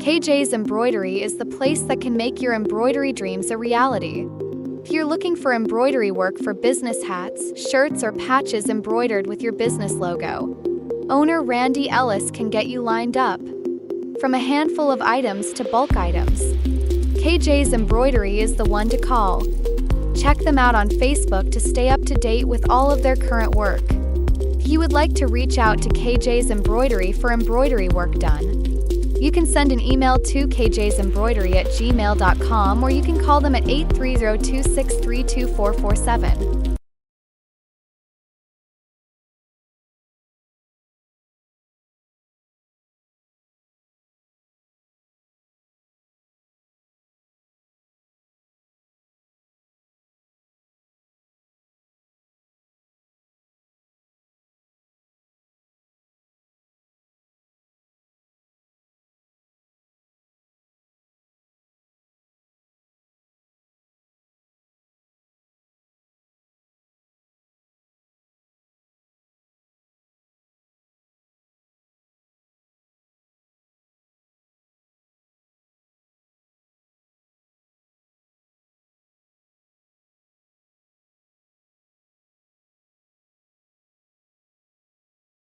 KJ's Embroidery is the place that can make your embroidery dreams a reality. If you're looking for embroidery work for business hats, shirts, or patches embroidered with your business logo, owner Randy Ellis can get you lined up. From a handful of items to bulk items, KJ's Embroidery is the one to call. Check them out on Facebook to stay up to date with all of their current work. If you would like to reach out to KJ's Embroidery for embroidery work done, you can send an email to kjsembroidery@gmail.com, or you can call them at 830-263-2447.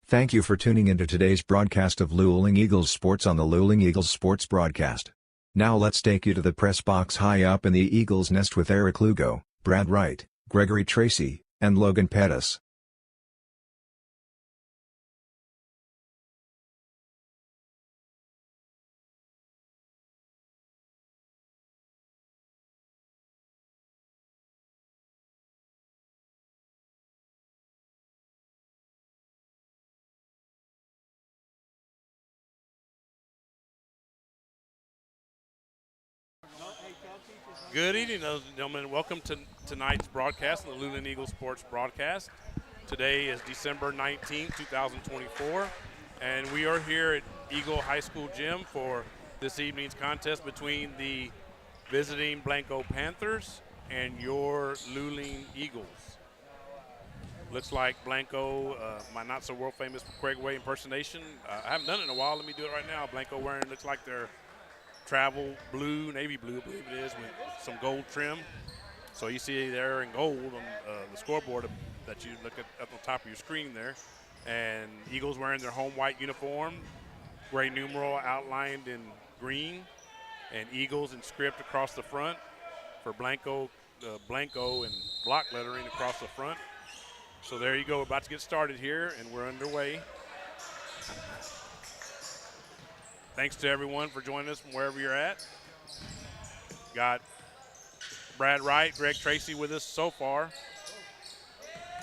Thank you for tuning into today's broadcast of Luling Eagles Sports on the Luling Eagles Sports broadcast. Now let's take you to the press box high up in the Eagles nest with Eric Lugo, Brad Wright, Gregory Tracy, and Logan Pettis. Good evening, ladies and gentlemen. Welcome to tonight's broadcast, the Luling Eagles Sports broadcast. Today is December 19, 2024, and we are here at Eagle High School Gym for this evening's contest between the visiting Blanco Panthers and your Luling Eagles. Looks like Blanco, my not-so-world famous Craig Way impersonation. I haven't done it in a while. Let me do it right now. Blanco wearing, looks like their travel blue, navy blue, I believe it is, with some gold trim. So you see there in gold on the scoreboard that you look at the top of your screen there. And Eagles wearing their home white uniform, gray numeral outlined in green, and Eagles in script across the front for Blanco and block lettering across the front. So there you go. We're about to get started here, and we're underway. Thanks to everyone for joining us from wherever you're at. Got Brad Wright, Greg Tracy with us so far.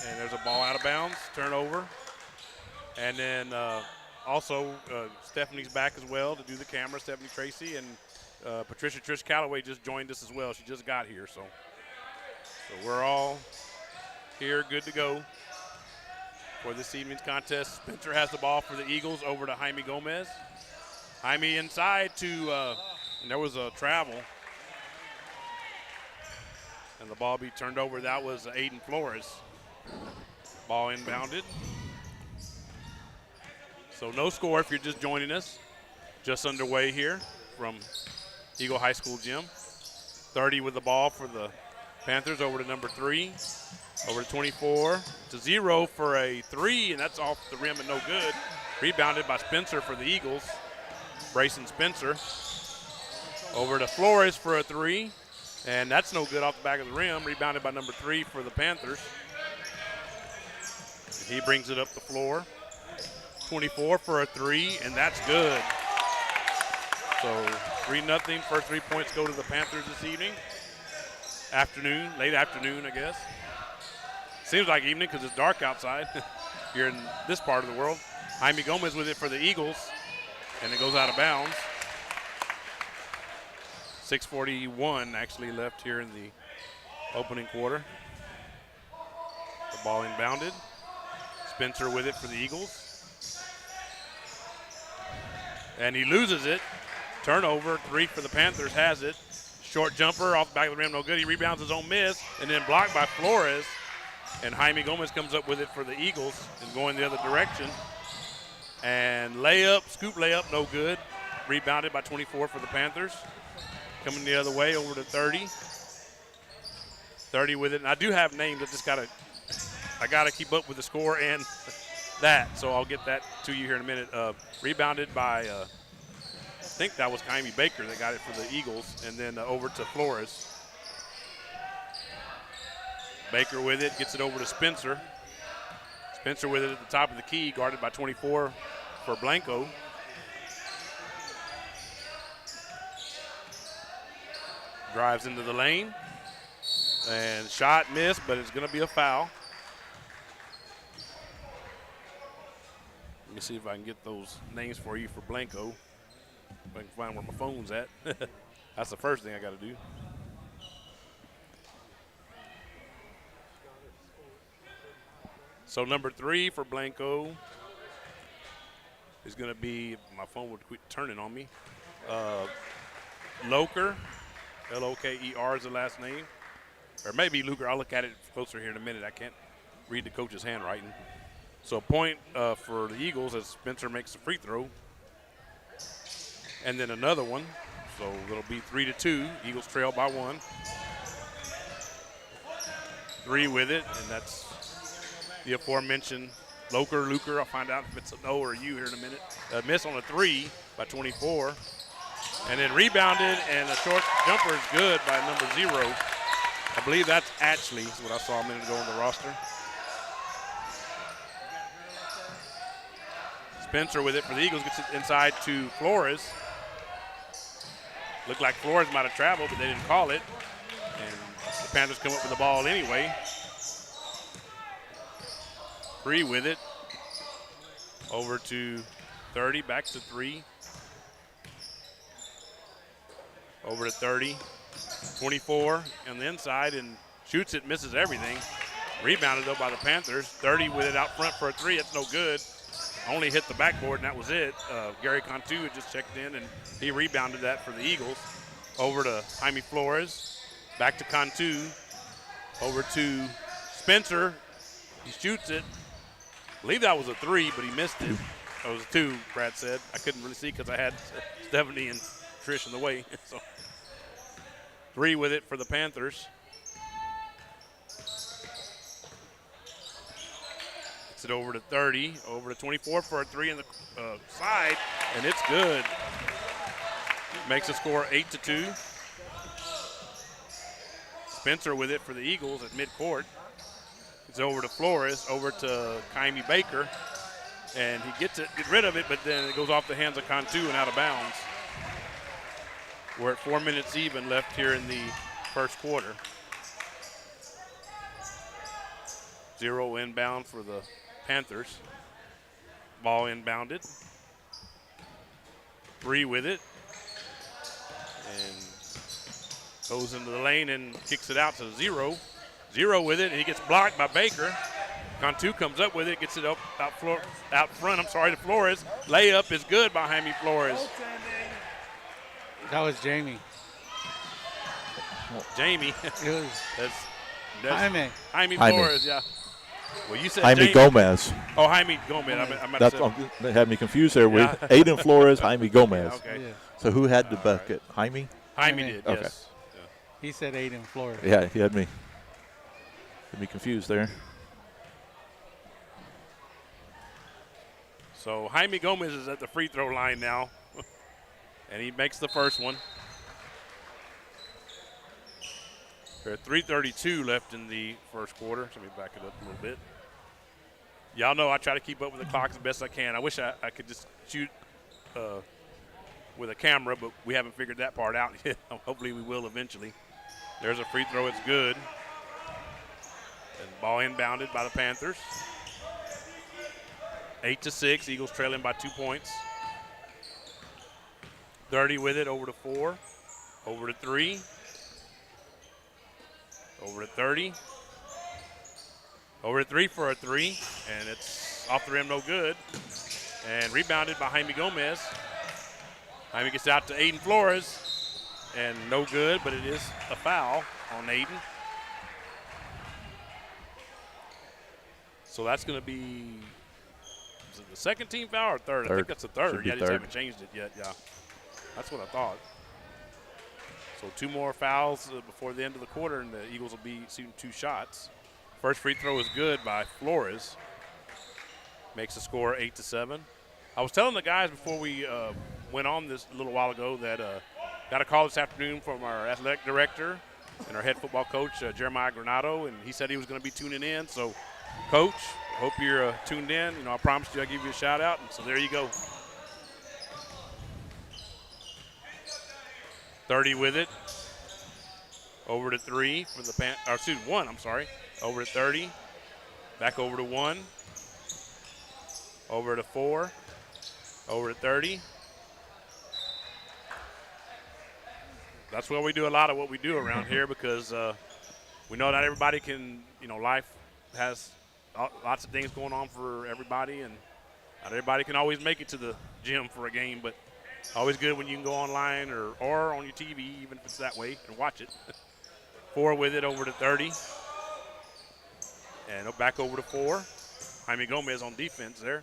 And there's a ball out of bounds, turnover. And then also Stephanie's back as well to do the camera, Stephanie Tracy. And Patricia Trish Calloway just joined us as well. She just got here. So we're all here, good to go for this evening's contest. Spencer has the ball for the Eagles over to Jaime Gomez. Jaime inside to, and there was a travel. And the ball be turned over. That was Aiden Flores. Ball inbounded. So no score if you're just joining us. Just underway here from Eagle High School Gym. 30 with the ball for the Panthers over to number 3. Over to 24 to 0 for a 3, and that's off the rim and no good. Rebounded by Spencer for the Eagles. Brayson Spencer over to Flores for a 3, and that's no good off the back of the rim. Rebounded by number 3 for the Panthers. He brings it up the floor. 24 for a 3, and that's good. So 3-0. First 3 points go to the Panthers this evening. Late afternoon, I guess. Seems like evening because it's dark outside here in this part of the world. Jaime Gomez with it for the Eagles. And it goes out of bounds. 6:41 actually left here in the opening quarter. The ball inbounded. Spencer with it for the Eagles. And he loses it. Turnover, 3 for the Panthers, has it. Short jumper off the back of the rim, no good. He rebounds his own miss and then blocked by Flores. And Jaime Gomez comes up with it for the Eagles and going the other direction. And layup, scoop layup, no good. rebounded by 24 for the Panthers. Coming the other way over to 30. 30 with it. And I do have names. I got to keep up with the score and that. So I'll get that to you here in a minute. Rebounded by, I think that was Jaime Baker that got it for the Eagles. And then over to Flores. Baker with it, gets it over to Spencer. Spencer with it at the top of the key, guarded by 24 for Blanco. Drives into the lane. And shot missed, but it's going to be a foul. Let me see if I can get those names for you for Blanco. If I can find where my phone's at. That's the first thing I got to do. So number 3 for Blanco is going to be, my phone would quit turning on me. Loker, L-O-K-E-R is the last name. Or maybe Luker, I'll look at it closer here in a minute. I can't read the coach's handwriting. So a point for the Eagles as Spencer makes the free throw. And then another one. So it'll be 3-2. Eagles trail by 1. 3 with it, and that's the aforementioned Luker. I'll find out if it's an O or a U here in a minute. Miss on a 3 by 24. And then rebounded, and a short jumper is good by number 0. I believe that's Ashley, is what I saw a minute ago on the roster. Spencer with it for the Eagles, gets it inside to Flores. Looked like Flores might have traveled, but they didn't call it. And the Panthers come up with the ball anyway. 3 with it. Over to 30, back to 3. Over to 30. 24 on the inside and shoots it, misses everything. Rebounded, though, by the Panthers. 30 with it out front for a 3. It's no good. Only hit the backboard, and that was it. Gary Cantu had just checked in, and he rebounded that for the Eagles. Over to Jaime Flores. Back to Cantu. Over to Spencer. He shoots it. I believe that was a 3, but he missed it. That was a 2, Brad said. I couldn't really see because I had Stephanie and Trish in the way. So 3 with it for the Panthers. Gets it over to 30, over to 24 for a 3 in the side, and it's good. Makes the score 8-2. Spencer with it for the Eagles at midcourt. It's over to Flores, over to Jaime Baker, and he gets rid of it, but then it goes off the hands of Cantu and out of bounds. We're at 4 minutes even left here in the first quarter. 0 inbound for the Panthers. Ball inbounded. 3 with it. And goes into the lane and kicks it out to 0. 0 with it, and he gets blocked by Baker. Cantu comes up with it, gets it out front to Flores. Layup is good by Jaime Flores. That was Jamie. Jamie. That's Jaime Flores, yeah. Well, you said Jaime Gomez. Oh, Jaime Gomez. That had me confused there with Aiden Flores, Jaime Gomez. Yeah, okay. Yeah. So who had the bucket? Jaime? Jaime did, okay. yes. Yeah. He said Aiden Flores. Yeah, he had me confused there. So Jaime Gomez is at the free throw line now, and he makes the first one. There are 3:32 left in the first quarter. Let me back it up a little bit. Y'all know I try to keep up with the clock as best I can. I wish I could just shoot with a camera, but we haven't figured that part out yet. Hopefully we will eventually. There's a free throw. It's good. And ball inbounded by the Panthers. 8-6. Eagles trailing by 2 points. 30 with it, over to 4. Over to 3. Over to 30. Over to 3 for a 3. And it's off the rim, no good. And rebounded by Jaime Gomez. Jaime gets out to Aiden Flores. And no good, but it is a foul on Aiden. So that's going to be, is it the second team foul or third? I think that's the third. Yeah, they just haven't changed it yet, yeah. That's what I thought. So 2 more fouls before the end of the quarter, and the Eagles will be shooting 2 shots. First free throw is good by Flores. Makes the score 8-7. I was telling the guys before we went on this a little while ago that got a call this afternoon from our athletic director and our head football coach, Jeremiah Granado, and he said he was going to be tuning in. So, Coach, hope you're tuned in. You know, I promised you I'd give you a shout out, and so there you go. 30 with it. Over to 3 for the 1, I'm sorry. Over to 30. Back over to 1. Over to 4. Over to 30. That's why we do a lot of what we do around here, because we know not everybody can, you know, life has lots of things going on for everybody, and not everybody can always make it to the gym for a game, but always good when you can go online or on your TV, even if it's that way, and watch it. 4 with it, over to 30. And back over to 4. Jaime Gomez on defense there.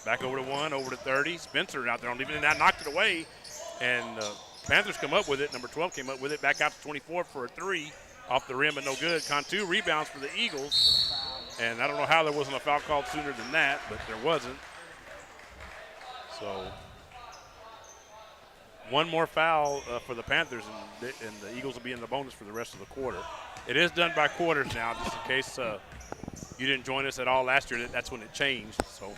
Back over to 1, over to 30. Spencer out there on defense, and that knocked it away. And Panthers come up with it. Number 12 came up with it. Back out to 24 for a 3. Off the rim, but no good. Cantu rebounds for the Eagles. And I don't know how there wasn't a foul called sooner than that, but there wasn't. So 1 more foul for the Panthers, and the Eagles will be in the bonus for the rest of the quarter. It is done by quarters now, just in case you didn't join us at all last year. That's when it changed. So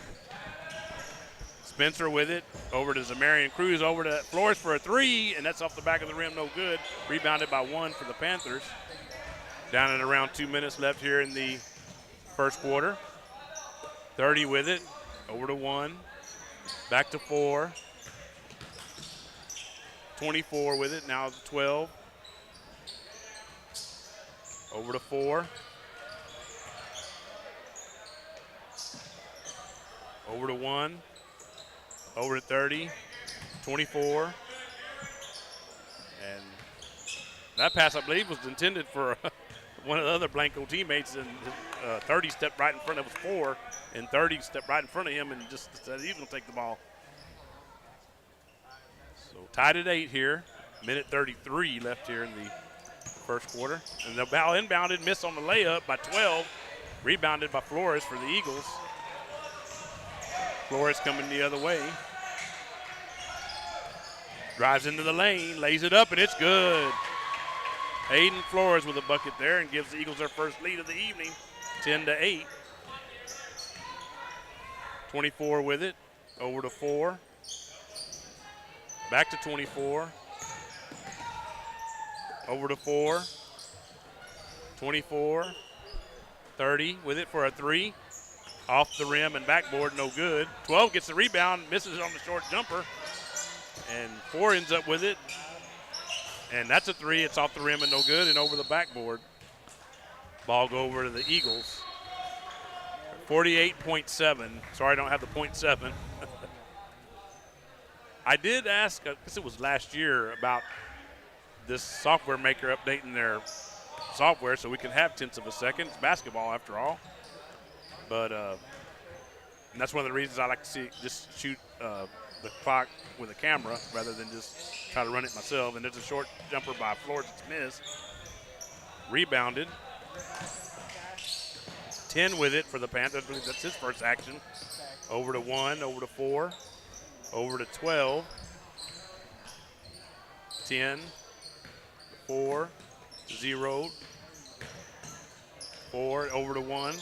Spencer with it, over to Zamarian Cruz, over to Flores for a 3, and that's off the back of the rim, no good. Rebounded by 1 for the Panthers. Down at around 2 minutes left here in the first quarter. 30 with it, over to 1, back to 4. 24 with it, now 12. Over to 4. Over to 1. Over to 30. 24. And that pass, I believe, was intended for one of the other Blanco teammates, and 30 stepped right in front of 4, and 30 stepped right in front of him and just said he was going to take the ball. So tied at 8 here. Minute 33 left here in the first quarter. And the ball inbounded, missed on the layup by 12. Rebounded by Flores for the Eagles. Flores coming the other way. Drives into the lane, lays it up, and it's good. Aiden Flores with a bucket there and gives the Eagles their first lead of the evening, 10-8. 24 with it, over to 4. Back to 24. Over to 4. 24. 30 with it for a 3. Off the rim and backboard, no good. 12 gets the rebound, misses on the short jumper. And 4 ends up with it. And that's a 3. It's off the rim and no good and over the backboard. Ball go over to the Eagles. 48.7. Sorry, I don't have the .7. I did ask, I guess it was last year, about this software maker updating their software so we can have tenths of a second. It's basketball after all. But and that's one of the reasons I like to just shoot the clock with a camera rather than just try to run it myself. And there's a short jumper by Flores that's missed. Rebounded. 10 with it for the Panthers. I believe that's his first action. Over to 1, over to 4, over to 12. 10, 4, 0, 4, over to 1.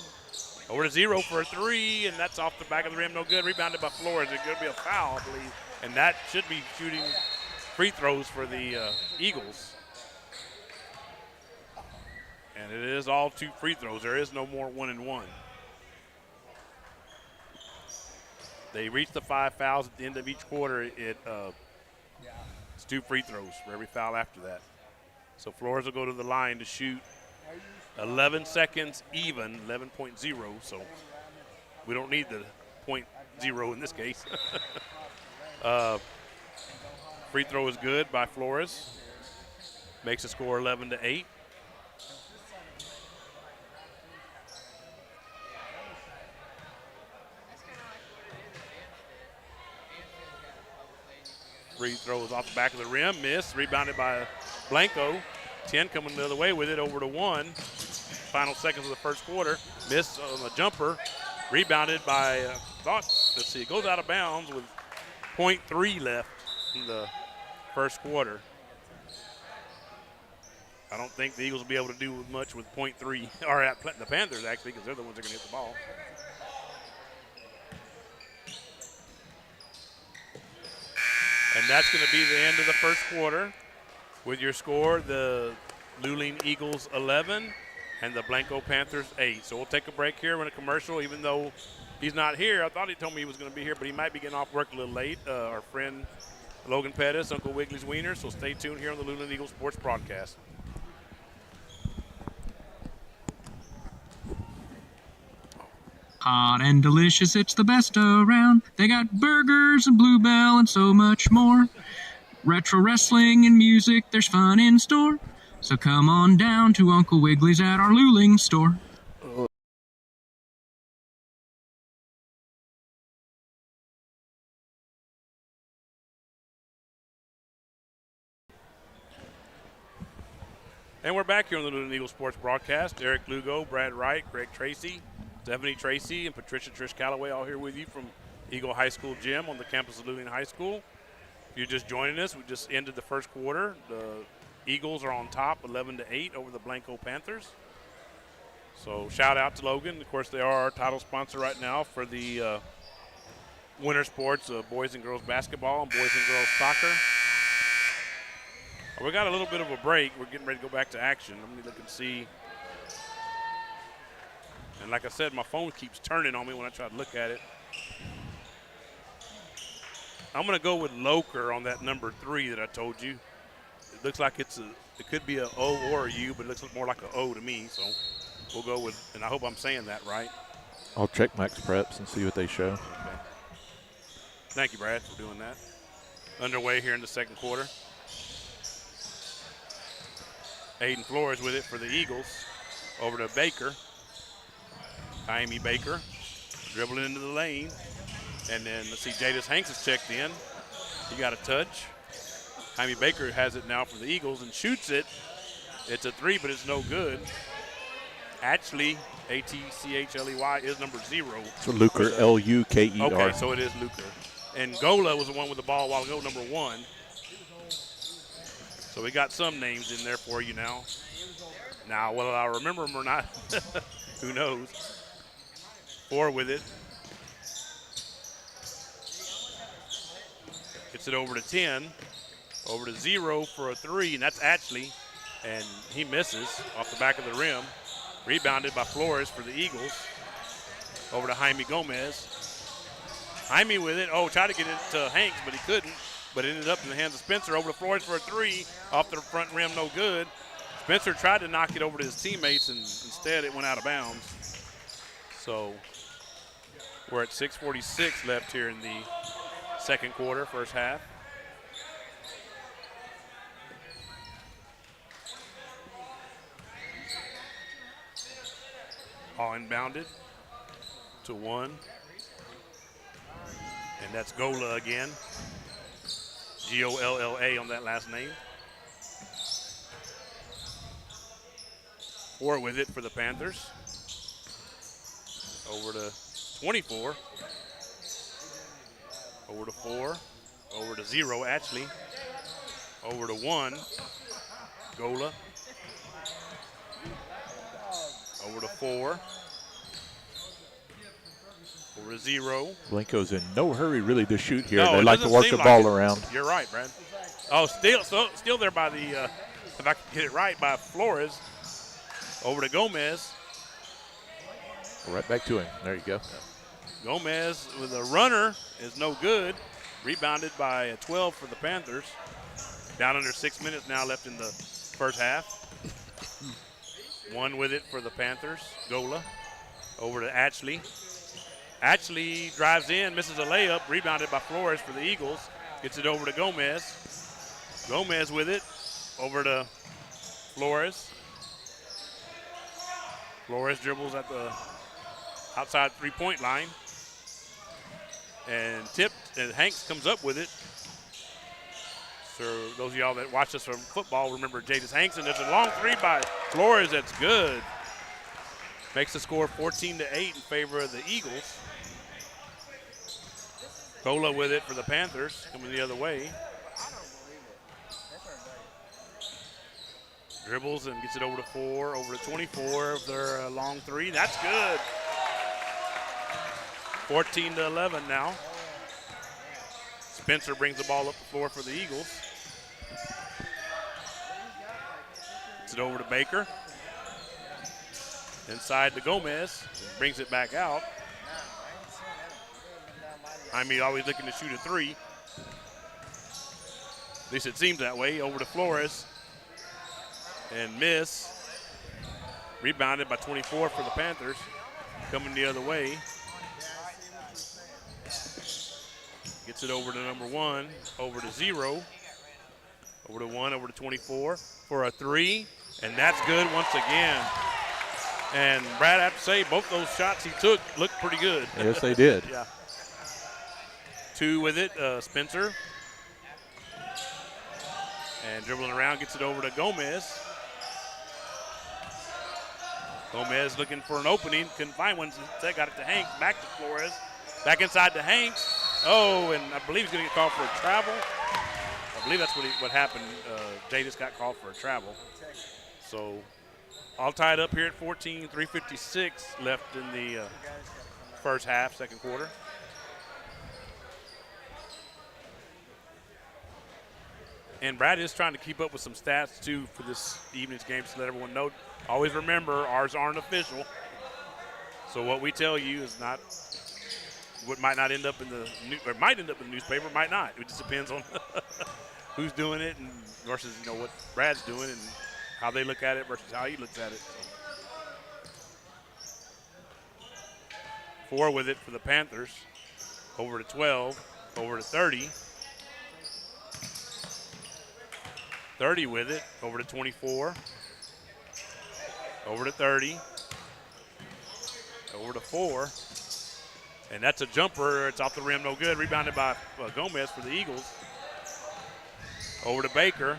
Over to 0 for a 3, and that's off the back of the rim, no good. Rebounded by Flores. It's going to be a foul, I believe. And that should be shooting free throws for the Eagles. And it is all 2 free throws. There is no more 1-and-1. They reach the 5 fouls at the end of each quarter. It's 2 free throws for every foul after that. So Flores will go to the line to shoot 11 seconds even, 11.0. So we don't need the .0 in this case. Free throw is good by Flores. Makes the score 11-8. free throws off the back of the rim. Miss. Rebounded by Blanco. 10 coming the other way with it over to 1. Final seconds of the first quarter. Miss on the jumper. Rebounded by, it goes out of bounds with .3 left in the first quarter. I don't think the Eagles will be able to do much with .3, or at the Panthers actually, because they're the ones that are going to hit the ball. And that's going to be the end of the first quarter. With your score, the Luling Eagles 11 and the Blanco Panthers 8. So we'll take a break here, run a commercial, even though he's not here. I thought he told me he was going to be here, but he might be getting off work a little late. Our friend Logan Pettis, Uncle Wiggly's Wiener. So stay tuned here on the Luling Eagles Sports Broadcast. Hot and delicious, it's the best around. They got burgers and Bluebell and so much more. Retro wrestling and music, there's fun in store. So come on down to Uncle Wiggly's at our Luling store. And we're back here on the Luling Eagles Sports Broadcast. Eric Lugo, Brad Wright, Greg Tracy, Stephanie Tracy, and Patricia Trish Calloway all here with you from Eagle High School Gym on the campus of Luling High School. If you're just joining us, we just ended the first quarter. The Eagles are on top 11-8 over the Blanco Panthers. So shout out to Logan. Of course, they are our title sponsor right now for the winter sports, boys and girls basketball and boys and girls soccer. We got a little bit of a break. We're getting ready to go back to action. Let me look and see. And like I said, my phone keeps turning on me when I try to look at it. I'm going to go with Loker on that number 3 that I told you. It looks like it could be an O or a U, but it looks more like an O to me. So we'll go with, and I hope I'm saying that right. I'll check Max Preps and see what they show. Okay. Thank you, Brad, for doing that. Underway here in the second quarter. Aiden Flores with it for the Eagles. Over to Baker. Jaime Baker dribbling into the lane. And then let's see, Jadis Hanks is checked in. He got a touch. Jaime Baker has it now for the Eagles and shoots it. It's a 3, but it's no good. Actually, Atchley is number 0. So Luker, Luker. Okay, so it is Luker. And Gola was the one with the ball a while ago, number 1. So we got some names in there for you now. Now, whether I remember them or not, who knows. 4 with it. Gets it over to 10. Over to 0 for a 3, and that's Ashley. And he misses off the back of the rim. Rebounded by Flores for the Eagles. Over to Jaime Gomez. Jaime with it. Oh, tried to get it to Hanks, but he couldn't. But it ended up in the hands of Spencer. Over to Flores for a 3. Off the front rim, no good. Spencer tried to knock it over to his teammates, and instead it went out of bounds. So we're at 6:46 left here in the second quarter, first half. All inbounded to 1. And that's Gola again. Golla on that last name. 4 with it for the Panthers. Over to 24. Over to 4. Over to 0, Ashley. Over to 1. Gola. Over to 4. Over to 0. Blanco's in no hurry really to shoot here. No, they like to work the ball around. You're right, Brad. Oh, still there by the, if I can get it right, by Flores. Over to Gomez. Right back to him. There you go. Gomez with a runner is no good. Rebounded by a 12 for the Panthers. Down under 6 minutes now left in the first half. 1 with it for the Panthers. Gola. Over to Ashley. Ashley drives in, misses a layup. Rebounded by Flores for the Eagles. Gets it over to Gomez. Gomez with it. Over to Flores. Flores dribbles at the outside three-point line. And tipped, and Hanks comes up with it. So those of y'all that watch us from football remember Jadis Hankson. There's a long three by Flores that's good. Makes the score 14-8 in favor of the Eagles. Cola with it for the Panthers, coming the other way. Dribbles and gets it over to 4, over to 24 of their long three. That's good. 14-11 now. Spencer brings the ball up the floor for the Eagles. Gets it over to Baker. Inside to Gomez. Brings it back out. Jaime always looking to shoot a three. At least it seems that way. Over to Flores. And miss. Rebounded by 24 for the Panthers. Coming the other way. Gets it over to number 1, over to 0, over to 1, over to 24 for a three, and that's good once again. And Brad, I have to say, both those shots he took looked pretty good. Yes, they did. Yeah. 2 with it, Spencer. And dribbling around, gets it over to Gomez. Gomez looking for an opening, couldn't find one. They got it to Hanks, back to Flores, back inside to Hanks. Oh, and I believe he's going to get called for a travel. I believe that's what happened. Jadis got called for a travel. So all tied up here at 14, 3:56 left in the first half, second quarter. And Brad is trying to keep up with some stats, too, for this evening's game to let everyone know. Always remember, ours aren't official. So what we tell you is not what might not end up in the or might end up in the newspaper, might not. It just depends on who's doing it and versus what Brad's doing and how they look at it versus how he looks at it. 4 with it for the Panthers. Over to 12, over to 30. 30 with it, over to 24. Over to 30. Over to 4. And that's a jumper. It's off the rim, no good. Rebounded by Gomez for the Eagles. Over to Baker.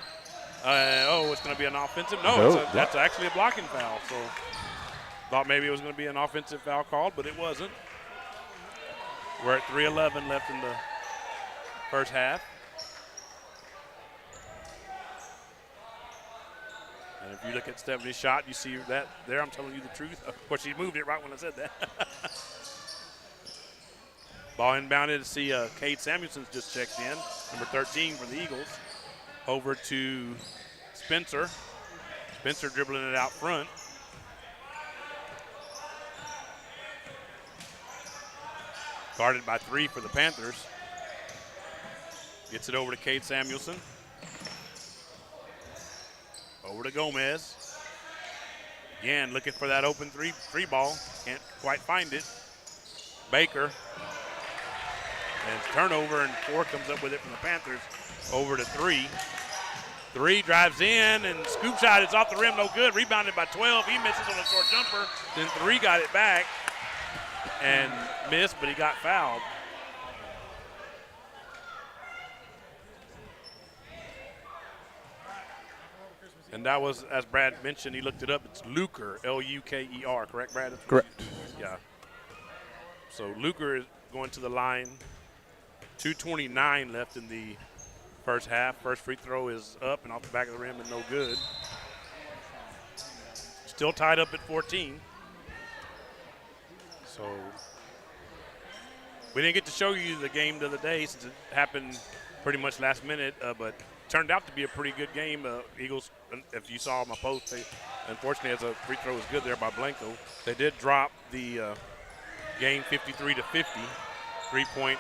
It's going to be an offensive. No, that's actually a blocking foul. So thought maybe it was going to be an offensive foul called, but it wasn't. We're at 3:11 left in the first half. And if you look at Stephanie's shot, you see that there. I'm telling you the truth. Of course, she moved it right when I said that. Ball inbounded to see Cade Samuelson's just checked in, number 13 for the Eagles. Over to Spencer. Spencer dribbling it out front. Guarded by 3 for the Panthers. Gets it over to Cade Samuelson. Over to Gomez. Again, looking for that open three ball. Can't quite find it. Baker. And turnover, and 4 comes up with it from the Panthers. Over to 3. 3 drives in, and scoop shot is off the rim, no good. Rebounded by 12. He misses on a short jumper. Then 3 got it back and missed, but he got fouled. And that was, as Brad mentioned, he looked it up. It's Luker, L-U-K-E-R, correct, Brad? Correct. Yeah. So Luker is going to the line. 2:29 left in the first half. First free throw is up and off the back of the rim and no good. Still tied up at 14. So we didn't get to show you the game the other day since it happened pretty much last minute, but turned out to be a pretty good game. Eagles, if you saw my post, they unfortunately, as a free throw was good there by Blanco, they did drop the game 53-50, 3-point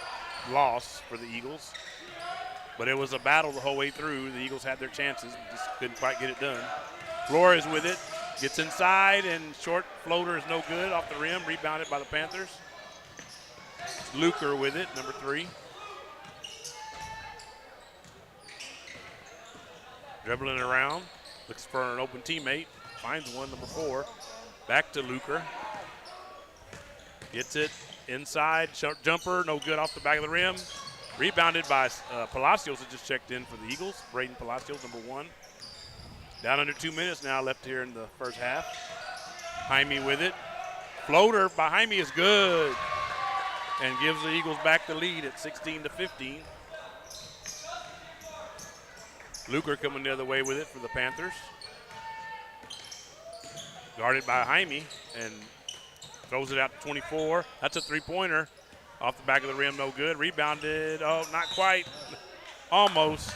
loss for the Eagles. But it was a battle the whole way through. The Eagles had their chances, just couldn't quite get it done. Flores with it, gets inside, and short floater is no good off the rim, rebounded by the Panthers. Luker with it, number 3. Dribbling around, looks for an open teammate, finds one, number 4. Back to Luker. Gets it inside, jumper, no good off the back of the rim. Rebounded by Palacios, that just checked in for the Eagles. Braden Palacios, number 1. Down under 2 minutes now left here in the first half. Jaime with it. Floater by Jaime is good and gives the Eagles back the lead at 16-15. Luker coming the other way with it for the Panthers. Guarded by Jaime and throws it out to 24. That's a three-pointer off the back of the rim, no good. Rebounded, oh, not quite, almost.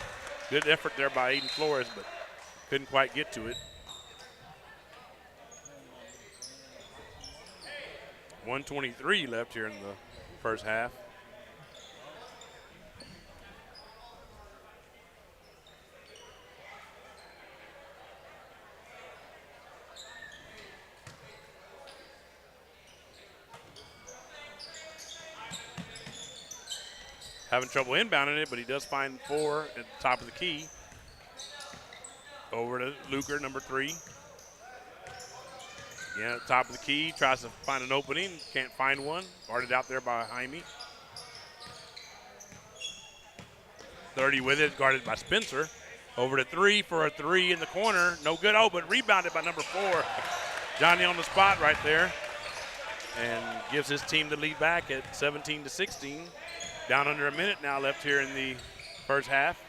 Good effort there by Aiden Flores, but couldn't quite get to it. 1:23 left here in the first half. Having trouble inbounding it, but he does find 4 at the top of the key. Over to Luker, number 3. Again, at the top of the key, tries to find an opening, can't find one. Guarded out there by Jaime. 30 with it, guarded by Spencer. Over to 3 for a 3 in the corner. No good, oh, but rebounded by number 4. Johnny on the spot right there. And gives his team the lead back at 17-16. Down under a minute now left here in the first half.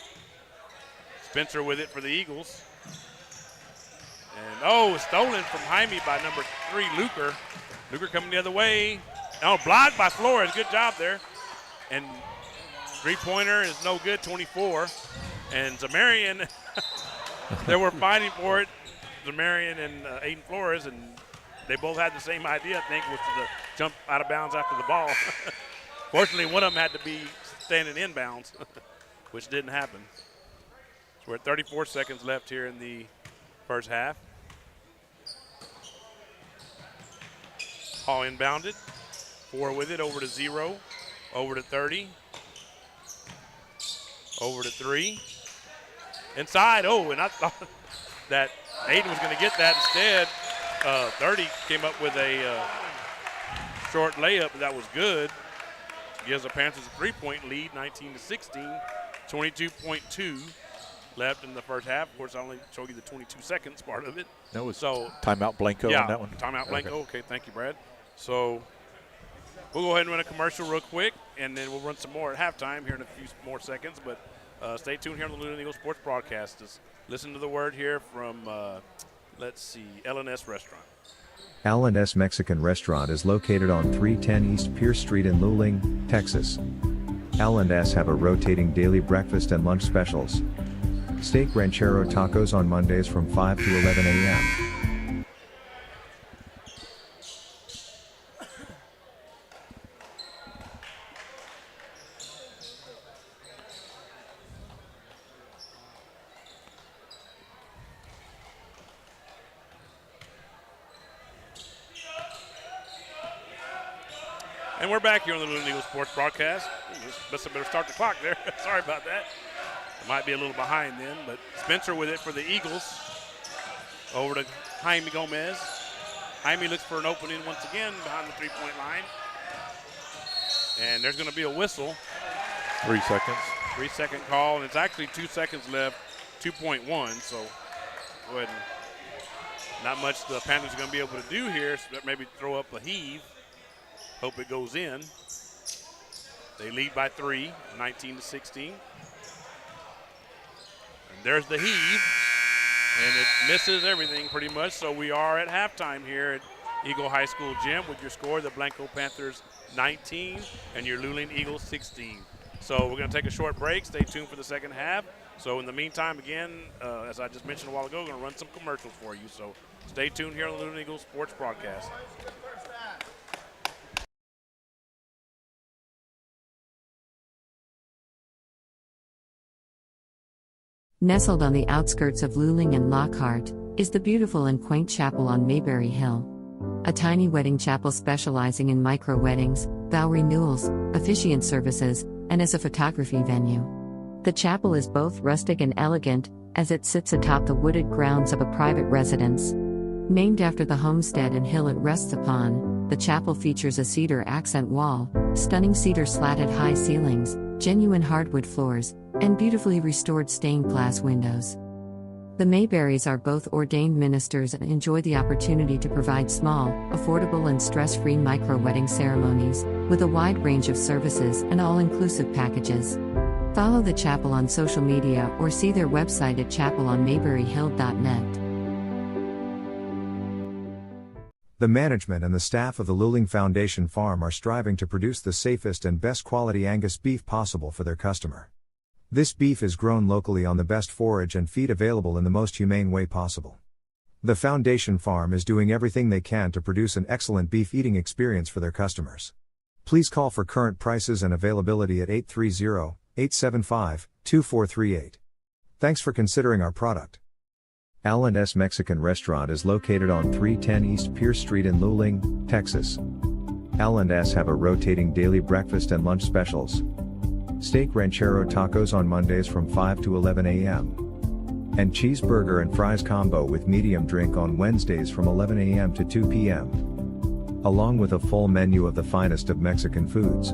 Spencer with it for the Eagles. And, oh, stolen from Jaime by number 3, Luker. Luker coming the other way. Oh, blocked by Flores. Good job there. And three-pointer is no good, 24. And Zamarian, they were fighting for it, Zamarian and Aiden Flores, and they both had the same idea, I think, was to jump out of bounds after the ball. Fortunately, one of them had to be standing inbounds, which didn't happen. So we're at 34 seconds left here in the first half. Hall inbounded. 4 with it, over to 0, over to 30, over to 3. Inside, oh, and I thought that Aiden was going to get that instead. 30 came up with a short layup, but that was good. Gives the Panthers a 3-point lead, 19-16, 22.2 left in the first half. Of course, I only showed you the 22 seconds part of it. That was so timeout Blanco on that one. Timeout Blanco. Okay, thank you, Brad. So we'll go ahead and run a commercial real quick, and then we'll run some more at halftime here in a few more seconds. But stay tuned here on the Luling Eagles Sports Broadcast. Just listen to the word here from, let's see, L&S Restaurant. L&S Mexican Restaurant is located on 310 East Pierce Street in Luling, Texas. L&S have a rotating daily breakfast and lunch specials. Steak ranchero tacos on Mondays from 5 to 11 a.m. And we're back here on the Luling Eagles Sports Broadcast. Must have better start the clock there. Sorry about that. Might be a little behind then, but Spencer with it for the Eagles. Over to Jaime Gomez. Jaime looks for an opening once again behind the three-point line. And there's going to be a whistle. 3 seconds. 3-second call, and it's actually 2 seconds left, 2.1. So go ahead and not much the Panthers are going to be able to do here. So maybe throw up a heave. Hope it goes in. They lead by 3, 19-16. And there's the heave, and it misses everything pretty much. So we are at halftime here at Eagle High School Gym with your score, the Blanco Panthers 19 and your Luling Eagles 16. So we're going to take a short break. Stay tuned for the second half. So in the meantime, again, as I just mentioned a while ago, we're going to run some commercials for you. So stay tuned here on the Luling Eagles Sports Broadcast. Nestled on the outskirts of Luling and Lockhart, is the beautiful and quaint chapel on Mayberry Hill. A tiny wedding chapel specializing in micro-weddings, vow renewals, officiant services, and as a photography venue. The chapel is both rustic and elegant, as it sits atop the wooded grounds of a private residence. Named after the homestead and hill it rests upon, the chapel features a cedar accent wall, stunning cedar slatted high ceilings, genuine hardwood floors, and beautifully restored stained glass windows. The Mayberrys are both ordained ministers and enjoy the opportunity to provide small, affordable, and stress-free micro-wedding ceremonies, with a wide range of services and all-inclusive packages. Follow the chapel on social media or see their website at chapelonmayberryhill.net. The management and the staff of the Luling Foundation Farm are striving to produce the safest and best quality Angus beef possible for their customer. This beef is grown locally on the best forage and feed available in the most humane way possible. The Foundation Farm is doing everything they can to produce an excellent beef eating experience for their customers. Please call for current prices and availability at 830-875-2438. Thanks for considering our product. L&S Mexican Restaurant is located on 310 East Pierce Street in Luling, Texas. L&S have a rotating daily breakfast and lunch specials. Steak ranchero tacos on Mondays from 5 to 11 a.m. And cheeseburger and fries combo with medium drink on Wednesdays from 11 a.m. to 2 p.m. Along with a full menu of the finest of Mexican foods.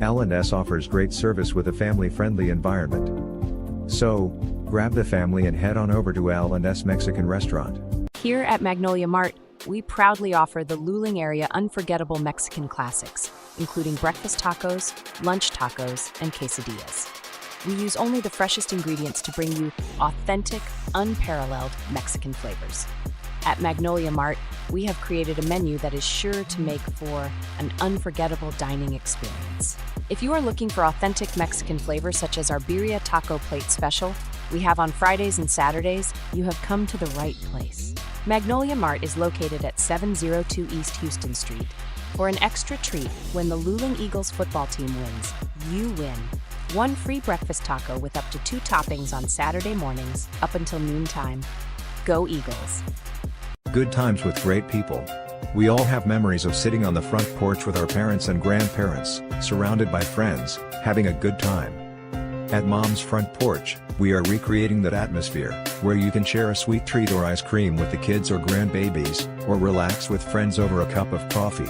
L&S offers great service with a family-friendly environment. So, grab the family and head on over to L&S Mexican Restaurant. Here at Magnolia Mart, we proudly offer the Luling area unforgettable Mexican classics, including breakfast tacos, lunch tacos, and quesadillas. We use only the freshest ingredients to bring you authentic, unparalleled Mexican flavors. At Magnolia Mart, we have created a menu that is sure to make for an unforgettable dining experience. If you are looking for authentic Mexican flavors such as our birria taco plate special, we have on Fridays and Saturdays, you have come to the right place. Magnolia Mart is located at 702 East Houston Street. For an extra treat, when the Luling Eagles football team wins, you win. One free breakfast taco with up to 2 toppings on Saturday mornings up until noontime. Go Eagles! Good times with great people. We all have memories of sitting on the front porch with our parents and grandparents, surrounded by friends, having a good time. At Mom's Front Porch, we are recreating that atmosphere, where you can share a sweet treat or ice cream with the kids or grandbabies, or relax with friends over a cup of coffee.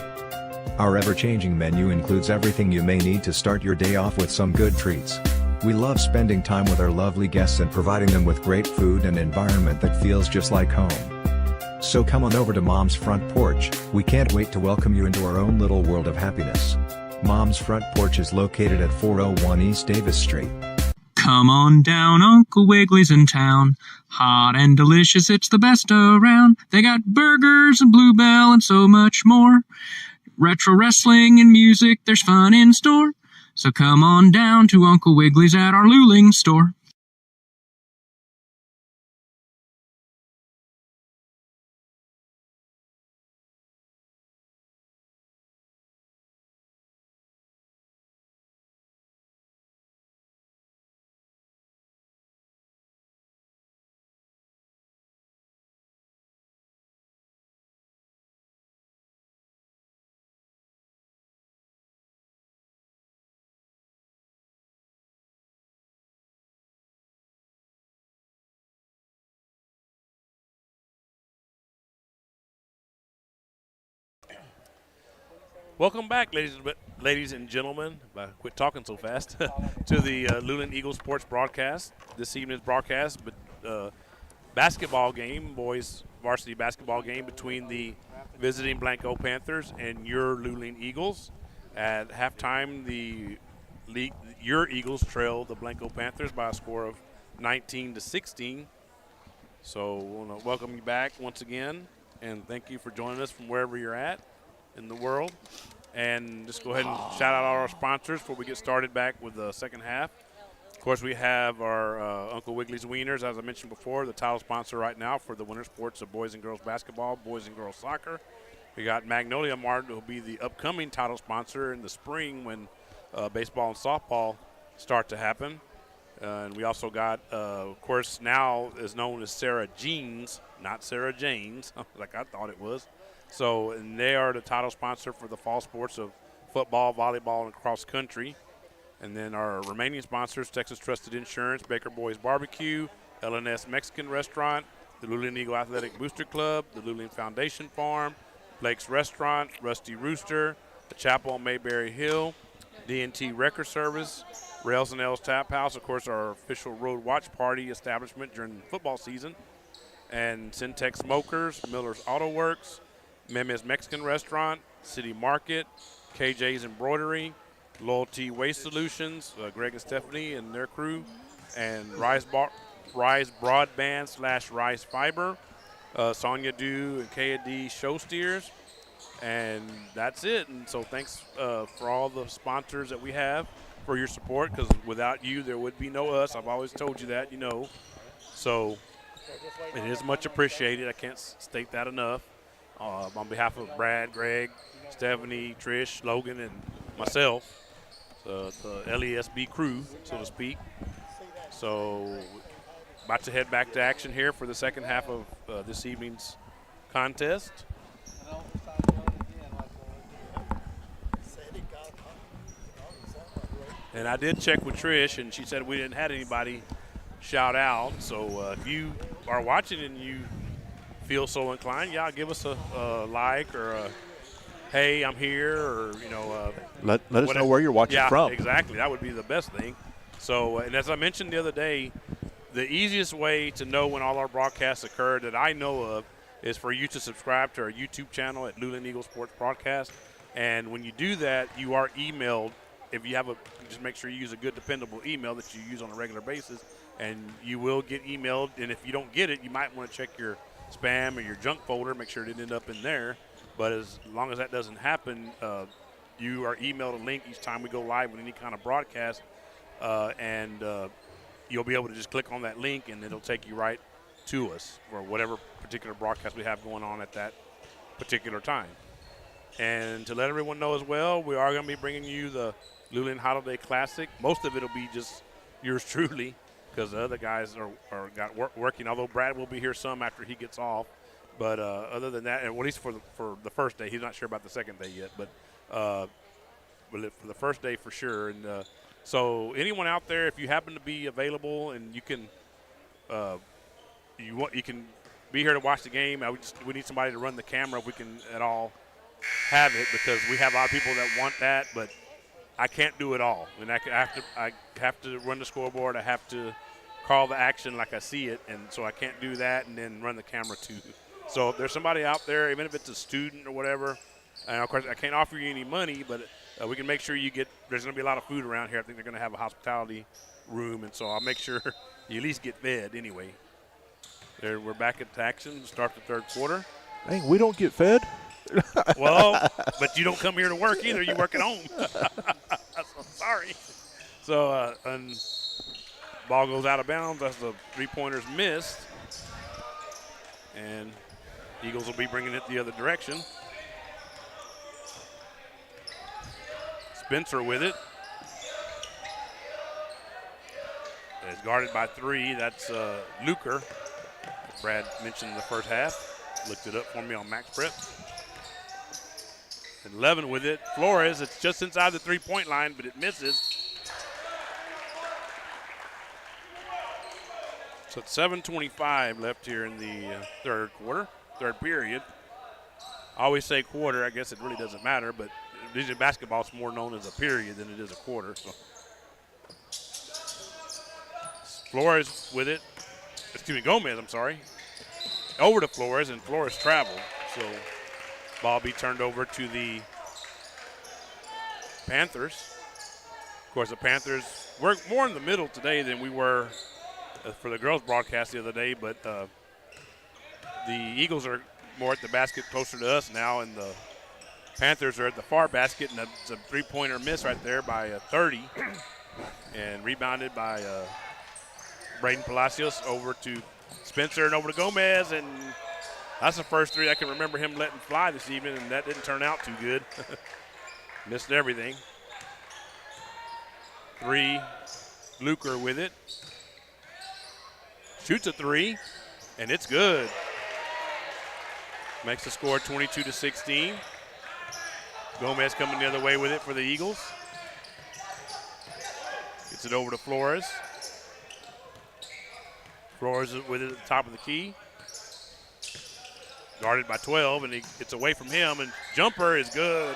Our ever-changing menu includes everything you may need to start your day off with some good treats. We love spending time with our lovely guests and providing them with great food and environment that feels just like home. So come on over to Mom's Front Porch, we can't wait to welcome you into our own little world of happiness. Mom's Front Porch is located at 401 East Davis Street. Come on down, Uncle Wiggly's in town. Hot and delicious, it's the best around. They got burgers and Bluebell and so much more. Retro wrestling and music, there's fun in store. So come on down to Uncle Wiggly's at our Luling store. Welcome back, ladies and gentlemen. Quit talking so fast. To the Luling Eagles Sports broadcast. This evening's broadcast, basketball game, boys varsity basketball game between the visiting Blanco Panthers and your Luling Eagles. At halftime, your Eagles trail the Blanco Panthers by a score of 19-16. So we want to welcome you back once again, and thank you for joining us from wherever you're at in the world. And just go ahead and shout out all our sponsors before we get started back with the second half. Of course, we have our Uncle Wiggly's Wieners, as I mentioned before, the title sponsor right now for the winter sports of boys and girls basketball, boys and girls soccer. We got Magnolia Mart, who will be the upcoming title sponsor in the spring when baseball and softball start to happen. And we also got, of course, now is known as Sarah Jeans, not Sarah Janes, like I thought it was. So, and they are the title sponsor for the fall sports of football, volleyball, and cross country. And then our remaining sponsors, Texas Trusted Insurance, Baker Boys Barbecue, L&S Mexican Restaurant, the Luling Eagle Athletic Booster Club, the Luling Foundation Farm, Blake's Restaurant, Rusty Rooster, the Chapel on Mayberry Hill, D&T Record Service, Rails and L's Tap House, of course, our official road watch party establishment during football season. And Syntex Smokers, Miller's Auto Works, Meme's Mexican Restaurant, City Market, KJ's Embroidery, Loyalty Waste Solutions, Greg and Stephanie and their crew, and Rise Broadband / Rise Fiber, Sonia Dew and K&D Show Steers, and that's it. And so thanks for all the sponsors that we have for your support, because without you, there would be no us. I've always told you that, So it is much appreciated. I can't state that enough. On behalf of Brad, Greg, Stephanie, Trish, Logan, and myself, the LESB crew, so to speak. So about to head back to action here for the second half of this evening's contest. And I did check with Trish, and she said we didn't have anybody shout out. So if you are watching and you feel so inclined, give us a like or a hey, I'm here, or let us know where you're watching from. Yeah, exactly. That would be the best thing. So, and as I mentioned the other day, the easiest way to know when all our broadcasts occur that I know of is for you to subscribe to our YouTube channel at Luling Eagles Sports Broadcast. And when you do that, you are emailed. If you have just make sure you use a good, dependable email that you use on a regular basis, and you will get emailed. And if you don't get it, you might want to check your spam or your junk folder, make sure it didn't end up in there. But as long as that doesn't happen, you are emailed a link each time we go live with any kind of broadcast, and you'll be able to just click on that link, and it'll take you right to us for whatever particular broadcast we have going on at that particular time. And to let everyone know as well, we are going to be bringing you the Luling Holiday Classic. Most of it will be just yours truly, because the other guys are working, although Brad will be here some after he gets off. But other than that, and at least for the first day, he's not sure about the second day yet, but for the first day for sure. And so anyone out there, if you happen to be available and you can you can be here to watch the game, we need somebody to run the camera if we can at all have it, because we have a lot of people that want that, but I can't do it all. And I have to run the scoreboard. I have to call the action like I see it, and so I can't do that and then run the camera too. So if there's somebody out there, even if it's a student or whatever, and of course I can't offer you any money, but we can make sure there's going to be a lot of food around here. I think they're going to have a hospitality room, and so I'll make sure you at least get fed anyway. We're back at action to start the third quarter. Dang, we don't get fed? Well, but you don't come here to work either. You work at home. So, sorry. So, and ball goes out of bounds. That's the three-pointers missed. And Eagles will be bringing it the other direction. Spencer with it. It's guarded by three. That's Luker. Brad mentioned in the first half. Looked it up for me on Max Prep. And 11 with it. Flores, it's just inside the three-point line, but it misses. So it's 7:25 left here in the third period. I always say quarter. I guess it really doesn't matter, but usually basketball is more known as a period than it is a quarter. So Flores with it. Gomez, I'm sorry. Over to Flores, and Flores traveled. So ball be turned over to the Panthers. Of course, the Panthers were more in the middle today than we were for the girls' broadcast the other day, but the Eagles are more at the basket closer to us now, and the Panthers are at the far basket, and it's a three-pointer miss right there by 30, and rebounded by Braden Palacios over to Spencer and over to Gomez, and that's the first three I can remember him letting fly this evening, and that didn't turn out too good. Missed everything. Three, Luker with it. Shoots a three, and it's good. Makes the score 22-16. Gomez coming the other way with it for the Eagles. Gets it over to Flores. Flores with it at the top of the key. Guarded by 12, and it's away from him, and jumper is good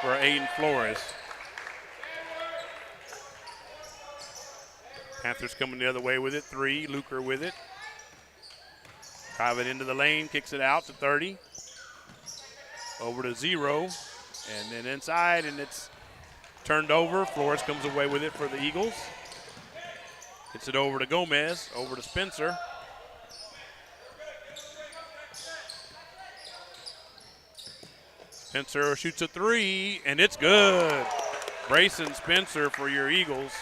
for Aiden Flores. Panthers coming the other way with it. 3, Luker with it. Drive it into the lane, kicks it out to 30. Over to 0, and then inside, and it's turned over. Flores comes away with it for the Eagles. Gets it over to Gomez, over to Spencer. Spencer shoots a 3, and it's good. Brayson Spencer for your Eagles.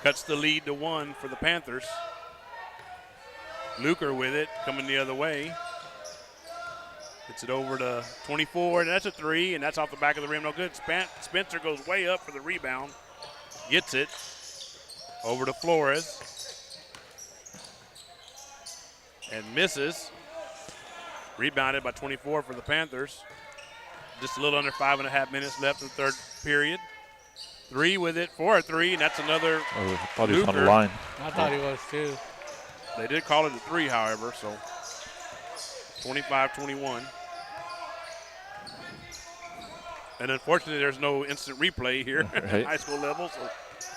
Cuts the lead to 1 for the Panthers. Luker with it, coming the other way. Gets it over to 24, and that's a 3, and that's off the back of the rim. No good. Spencer goes way up for the rebound. Gets it. Over to Flores. And misses. Rebounded by 24 for the Panthers. Just a little under 5.5 minutes left in the third period. 3 with it for a 3, and that's another. Oh, I thought he was on the line. I thought he was too. They did call it a 3, however, so 25-21. And unfortunately, there's no instant replay here at high school level, so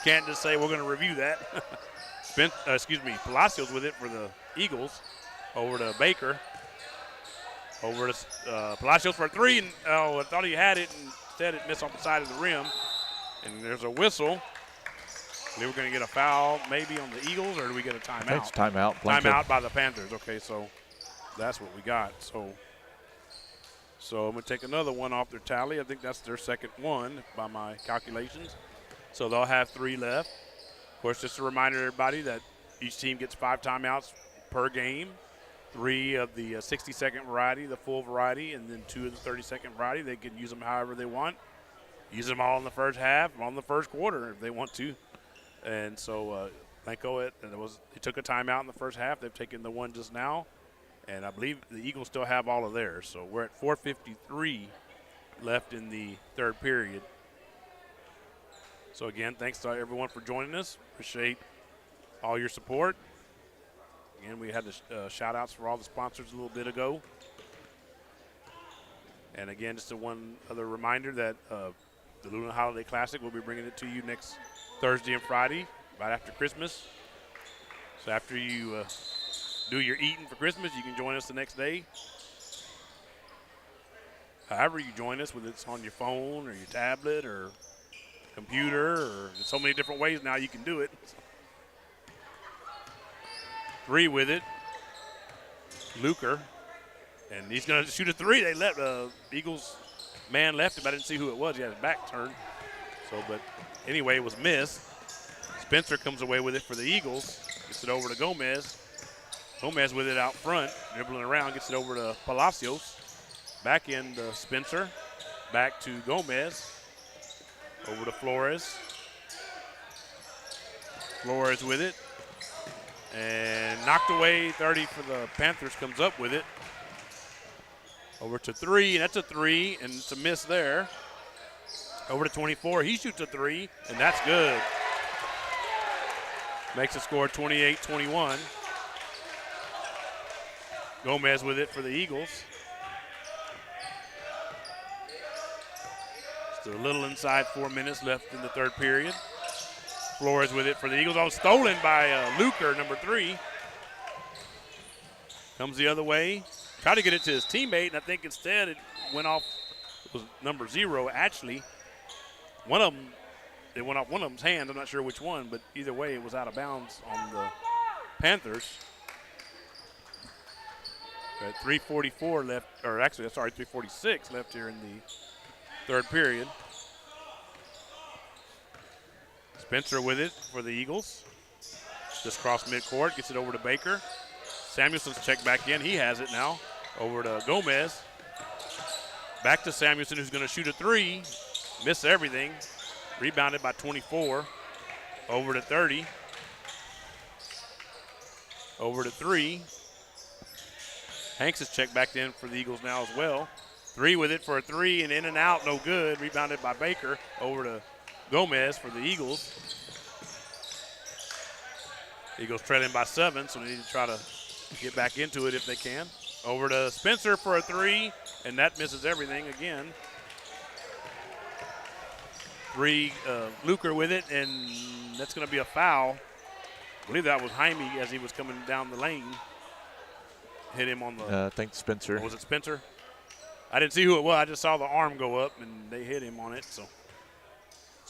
can't just say we're going to review that. Palacios with it for the Eagles. Over to Baker. Over to Palacios for a 3, and I thought he had it, and instead it missed off the side of the rim. And there's a whistle. We were going to get a foul maybe on the Eagles, or do we get a timeout? I think it's timeout. Blanco. Timeout by the Panthers. Okay, so that's what we got. So I'm going to take another one off their tally. I think that's their second one by my calculations. So they'll have 3 left. Of course, just a reminder to everybody that each team gets 5 timeouts per game. 3 of the 60-second variety, the full variety, and then 2 of the 30-second variety. They can use them however they want. Use them all in the first half, on the first quarter if they want to. And so Blanco, they took a timeout in the first half. They've taken the one just now. And I believe the Eagles still have all of theirs. So we're at 4:53 left in the third period. So again, thanks to everyone for joining us. Appreciate all your support. Again, we had the shout-outs for all the sponsors a little bit ago. And again, just one other reminder that the Luling Holiday Classic, we'll be bringing it to you next Thursday and Friday, right after Christmas. So after you do your eating for Christmas, you can join us the next day. However you join us, whether it's on your phone or your tablet or computer, or there's so many different ways now you can do it. 3 with it. Luker. And he's going to shoot a 3. They left Eagles man left him. I didn't see who it was. He had his back turned. So, but anyway, it was missed. Spencer comes away with it for the Eagles. Gets it over to Gomez. Gomez with it out front, dribbling around, gets it over to Palacios. Back in to Spencer. Back to Gomez. Over to Flores. Flores with it. And knocked away. 30 for the Panthers, comes up with it. Over to 3, and that's a 3, and it's a miss there. Over to 24, he shoots a 3, and that's good. Makes the score 28-21. Gomez with it for the Eagles. Just a little inside 4 minutes left in the third period. Flores with it for the Eagles. Oh, stolen by Luker, number 3. Comes the other way. Tried to get it to his teammate, and I think instead it went off. It was number 0, actually. One of them, it went off one of them's hand. I'm not sure which one, but either way, it was out of bounds on the Panthers. At 3:44 left, or actually, sorry, 3:46 left here in the third period. Spencer with it for the Eagles. Just cross midcourt, gets it over to Baker. Samuelson's checked back in. He has it now. Over to Gomez. Back to Samuelson, who's going to shoot a 3. Miss everything. Rebounded by 24. Over to 30. Over to 3. Hanks is checked back in for the Eagles now as well. 3 with it for a 3, and in and out, no good. Rebounded by Baker. Over to Gomez for the Eagles. Eagles trailing by 7, so they need to try to get back into it if they can. Over to Spencer for a 3, and that misses everything again. 3, Luker with it, and that's going to be a foul. I believe that was Jaime as he was coming down the lane. Hit him on the. I think Spencer. Was it Spencer? I didn't see who it was. I just saw the arm go up, and they hit him on it. So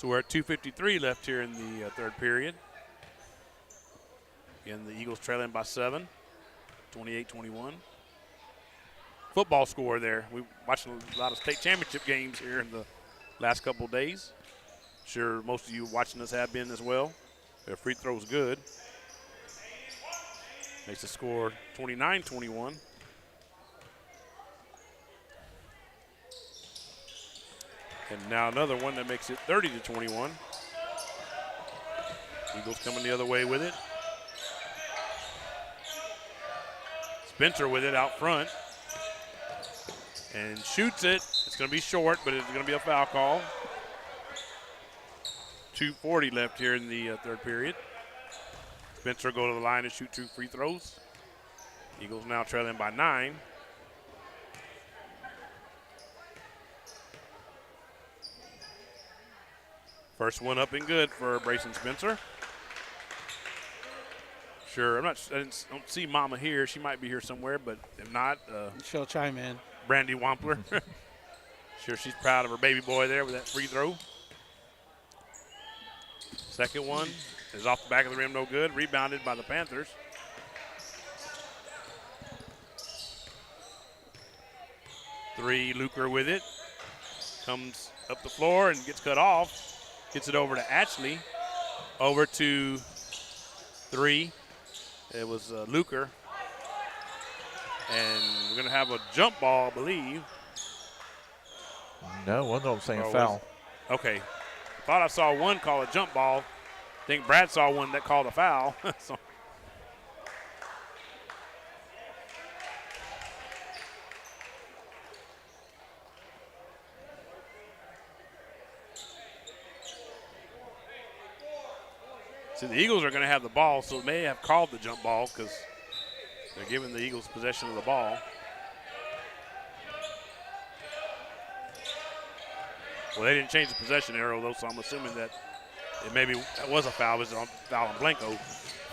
we're at 2:53 left here in the third period. Again, the Eagles trailing by 7, 28-21. Football score there. We've watched a lot of state championship games here in the last couple of days. Sure most of you watching us have been as well. Their free throw's good. Makes the score 29-21. And now another one that makes it 30-21. Eagles coming the other way with it. Spencer with it out front. And shoots it. It's going to be short, but it's going to be a foul call. 2:40 left here in the third period. Spencer go to the line and shoot 2 free throws. Eagles now trailing by 9. First one up and good for Brayson Spencer. Sure, I don't see Mama here. She might be here somewhere, but if not, she'll chime in. Brandy Wampler. Sure, she's proud of her baby boy there with that free throw. Second one is off the back of the rim, no good. Rebounded by the Panthers. Three, Luker with it. Comes up the floor and gets cut off. Gets it over to Ashley. Over to 3. It was Luker. And we're going to have a jump ball, I believe. No, one of them saying foul. Okay. Thought I saw one call a jump ball. I think Brad saw one that called a foul. So. See, the Eagles are going to have the ball, so they may have called the jump ball because they're giving the Eagles possession of the ball. Well, they didn't change the possession arrow, though, so I'm assuming that it maybe that was a foul. It was a foul on Blanco.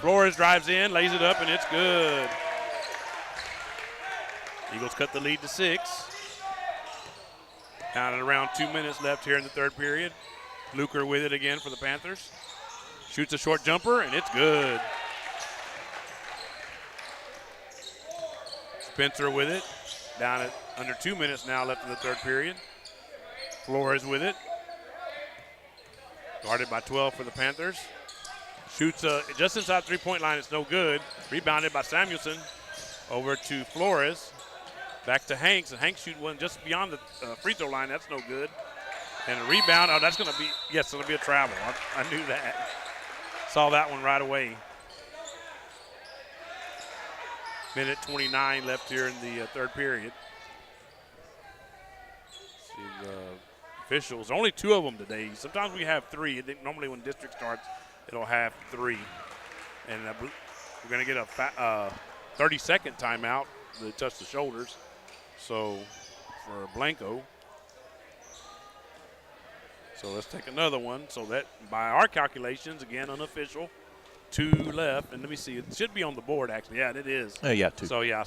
Flores drives in, lays it up, and it's good. Eagles cut the lead to 6. Down at around 2 minutes left here in the third period. Luker with it again for the Panthers. Shoots a short jumper, and it's good. Spencer with it. Down at under 2 minutes now left in the third period. Flores with it. Guarded by 12 for the Panthers. Shoots just inside three-point line. It's no good. Rebounded by Samuelson. Over to Flores. Back to Hanks. And Hanks shoot one just beyond the free throw line. That's no good. And a rebound. Oh, that's going to be, yes, it'll be a travel. I knew that. Saw that one right away. Minute 29 left here in the third period. See the officials. Only 2 of them today. Sometimes we have 3. Normally when district starts, it'll have 3. And we're going to get a 30-second timeout to touch the shoulders. So for Blanco. So let's take another one. So that, by our calculations, again, unofficial, 2 left. And let me see. It should be on the board, actually. Yeah, it is. Yeah, 2. So, yeah,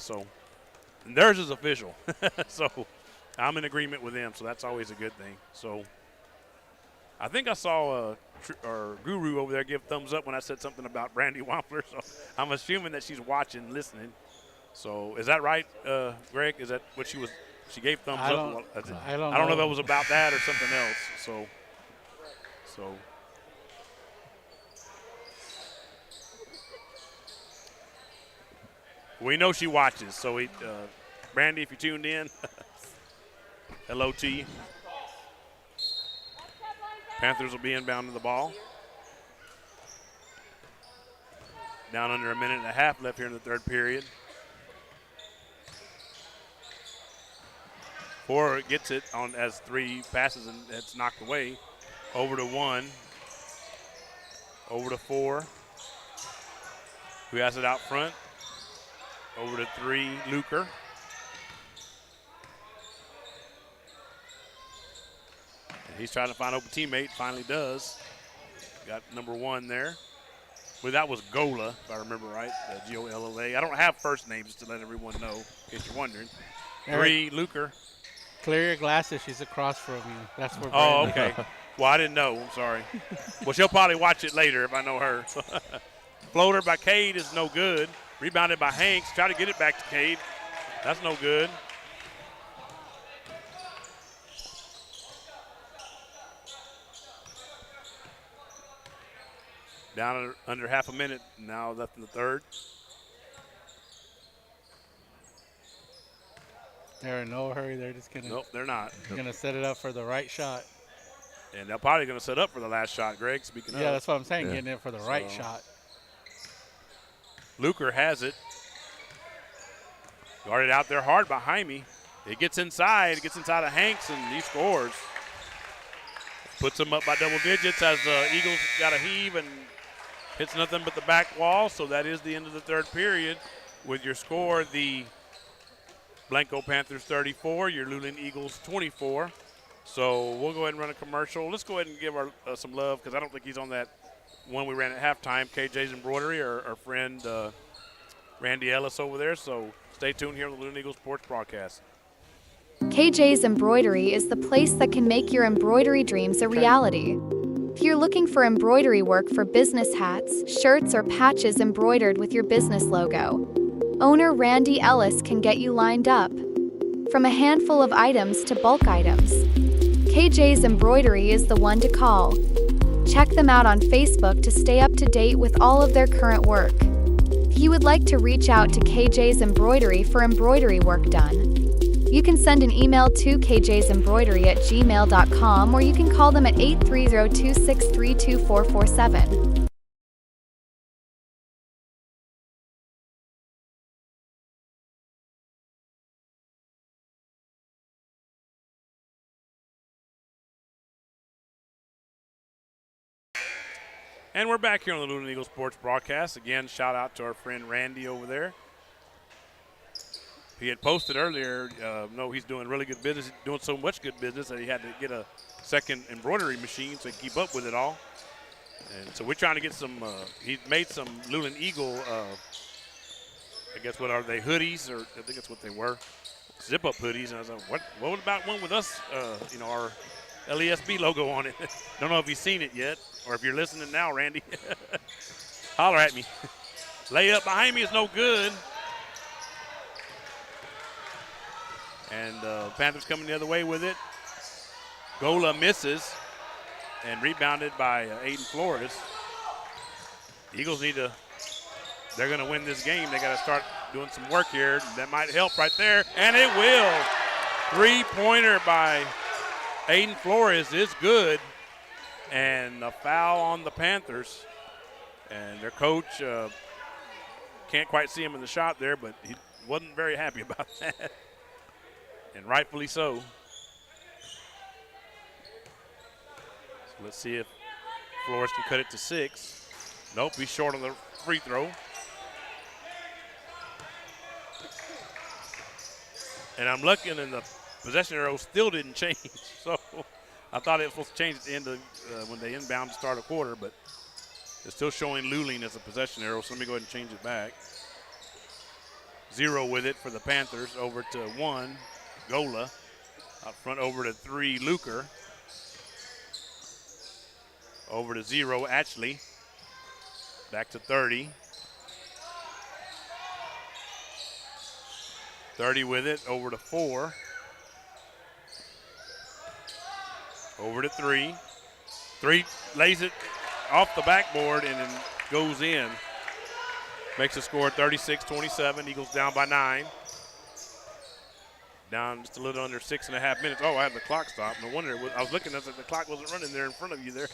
and theirs is official. So I'm in agreement with them, so that's always a good thing. So I think I saw our guru over there give thumbs up when I said something about Brandy Wampler. So I'm assuming that she's watching, listening. So is that right, Greg? Is that what she was? She gave thumbs up. I don't know if it was about that or something else. So we know she watches. So Brandy, if you tuned in, hello to you. Panthers will be inbound to the ball. Down under a minute and a half left here in the third period. 4 gets it on as 3 passes and it's knocked away. Over to 1. Over to 4. Who has it out front? Over to 3, Luker. He's trying to find open teammate. Finally does. Got number 1 there. Well, that was Gola, if I remember right. Golla. I don't have first names to let everyone know, in case you're wondering. 3, Luker. Clear your glasses. She's across from you. That's where. Oh, Brandon. okay. Well, I didn't know. I'm sorry. Well, she'll probably watch it later if I know her. Floater by Cade is no good. Rebounded by Hanks. Try to get it back to Cade. That's no good. Down under half a minute now left in the third. They're in no hurry. They're just gonna. Nope, they're not. Gonna set it up for the right shot. And they're probably going to set up for the last shot, Greg, speaking of. Yeah, that's what I'm saying, getting it for the right shot. Luker has it. Guarded out there hard behind me. It gets inside of Hanks, and he scores. Puts him up by double digits as the Eagles got a heave and hits nothing but the back wall, so that is the end of the third period. With your score, the Blanco Panthers 34, your Luling Eagles 24. So we'll go ahead and run a commercial. Let's go ahead and give our some love, because I don't think he's on that one we ran at halftime, KJ's Embroidery, our friend Randy Ellis over there. So stay tuned here on the Luling Eagles Sports Broadcast. KJ's Embroidery is the place that can make your embroidery dreams a reality. If you're looking for embroidery work for business hats, shirts, or patches embroidered with your business logo, owner Randy Ellis can get you lined up. From a handful of items to bulk items, KJ's Embroidery is the one to call. Check them out on Facebook to stay up to date with all of their current work. If you would like to reach out to KJ's Embroidery for embroidery work done, you can send an email to kjsembroidery@gmail.com, or you can call them at 830-263-2447. And we're back here on the Luling Eagles Sports Broadcast. Again, shout out to our friend Randy over there. He had posted earlier, he's doing really good business, doing so much good business that he had to get a second embroidery machine so he can keep up with it all. And so we're trying to get some, he made some Luling Eagle, I guess what are they, hoodies, or I think that's what they were, zip-up hoodies. And I was like, what about one with us, our LESB logo on it? Don't know if you've seen it yet, or if you're listening now, Randy. Holler at me. Layup behind me is no good. And Panthers coming the other way with it. Gola misses and rebounded by Aiden Flores. Eagles they're going to win this game. They got to start doing some work here. That might help right there, and it will. 3-pointer by Aiden Flores is good, and a foul on the Panthers. And their coach can't quite see him in the shot there, but he wasn't very happy about that. And rightfully so. So let's see if Flores can cut it to 6. Nope, he's short on the free throw. And I'm looking, and the possession arrow still didn't change. So I thought it was supposed to change at the end of when they inbound to start a quarter, but it's still showing Luling as a possession arrow. So let me go ahead and change it back. 0 with it for the Panthers, over to 1. Gola. Out front over to 3, Luker. Over to 0, Ashley. Back to 30. 30 with it, over to 4. Over to 3. 3 lays it off the backboard and then goes in. Makes the score 36-27. Eagles down by 9. Down just a little under 6.5 minutes. Oh, I had the clock stopped. No wonder. I was looking, I was like, the clock wasn't running there in front of you there.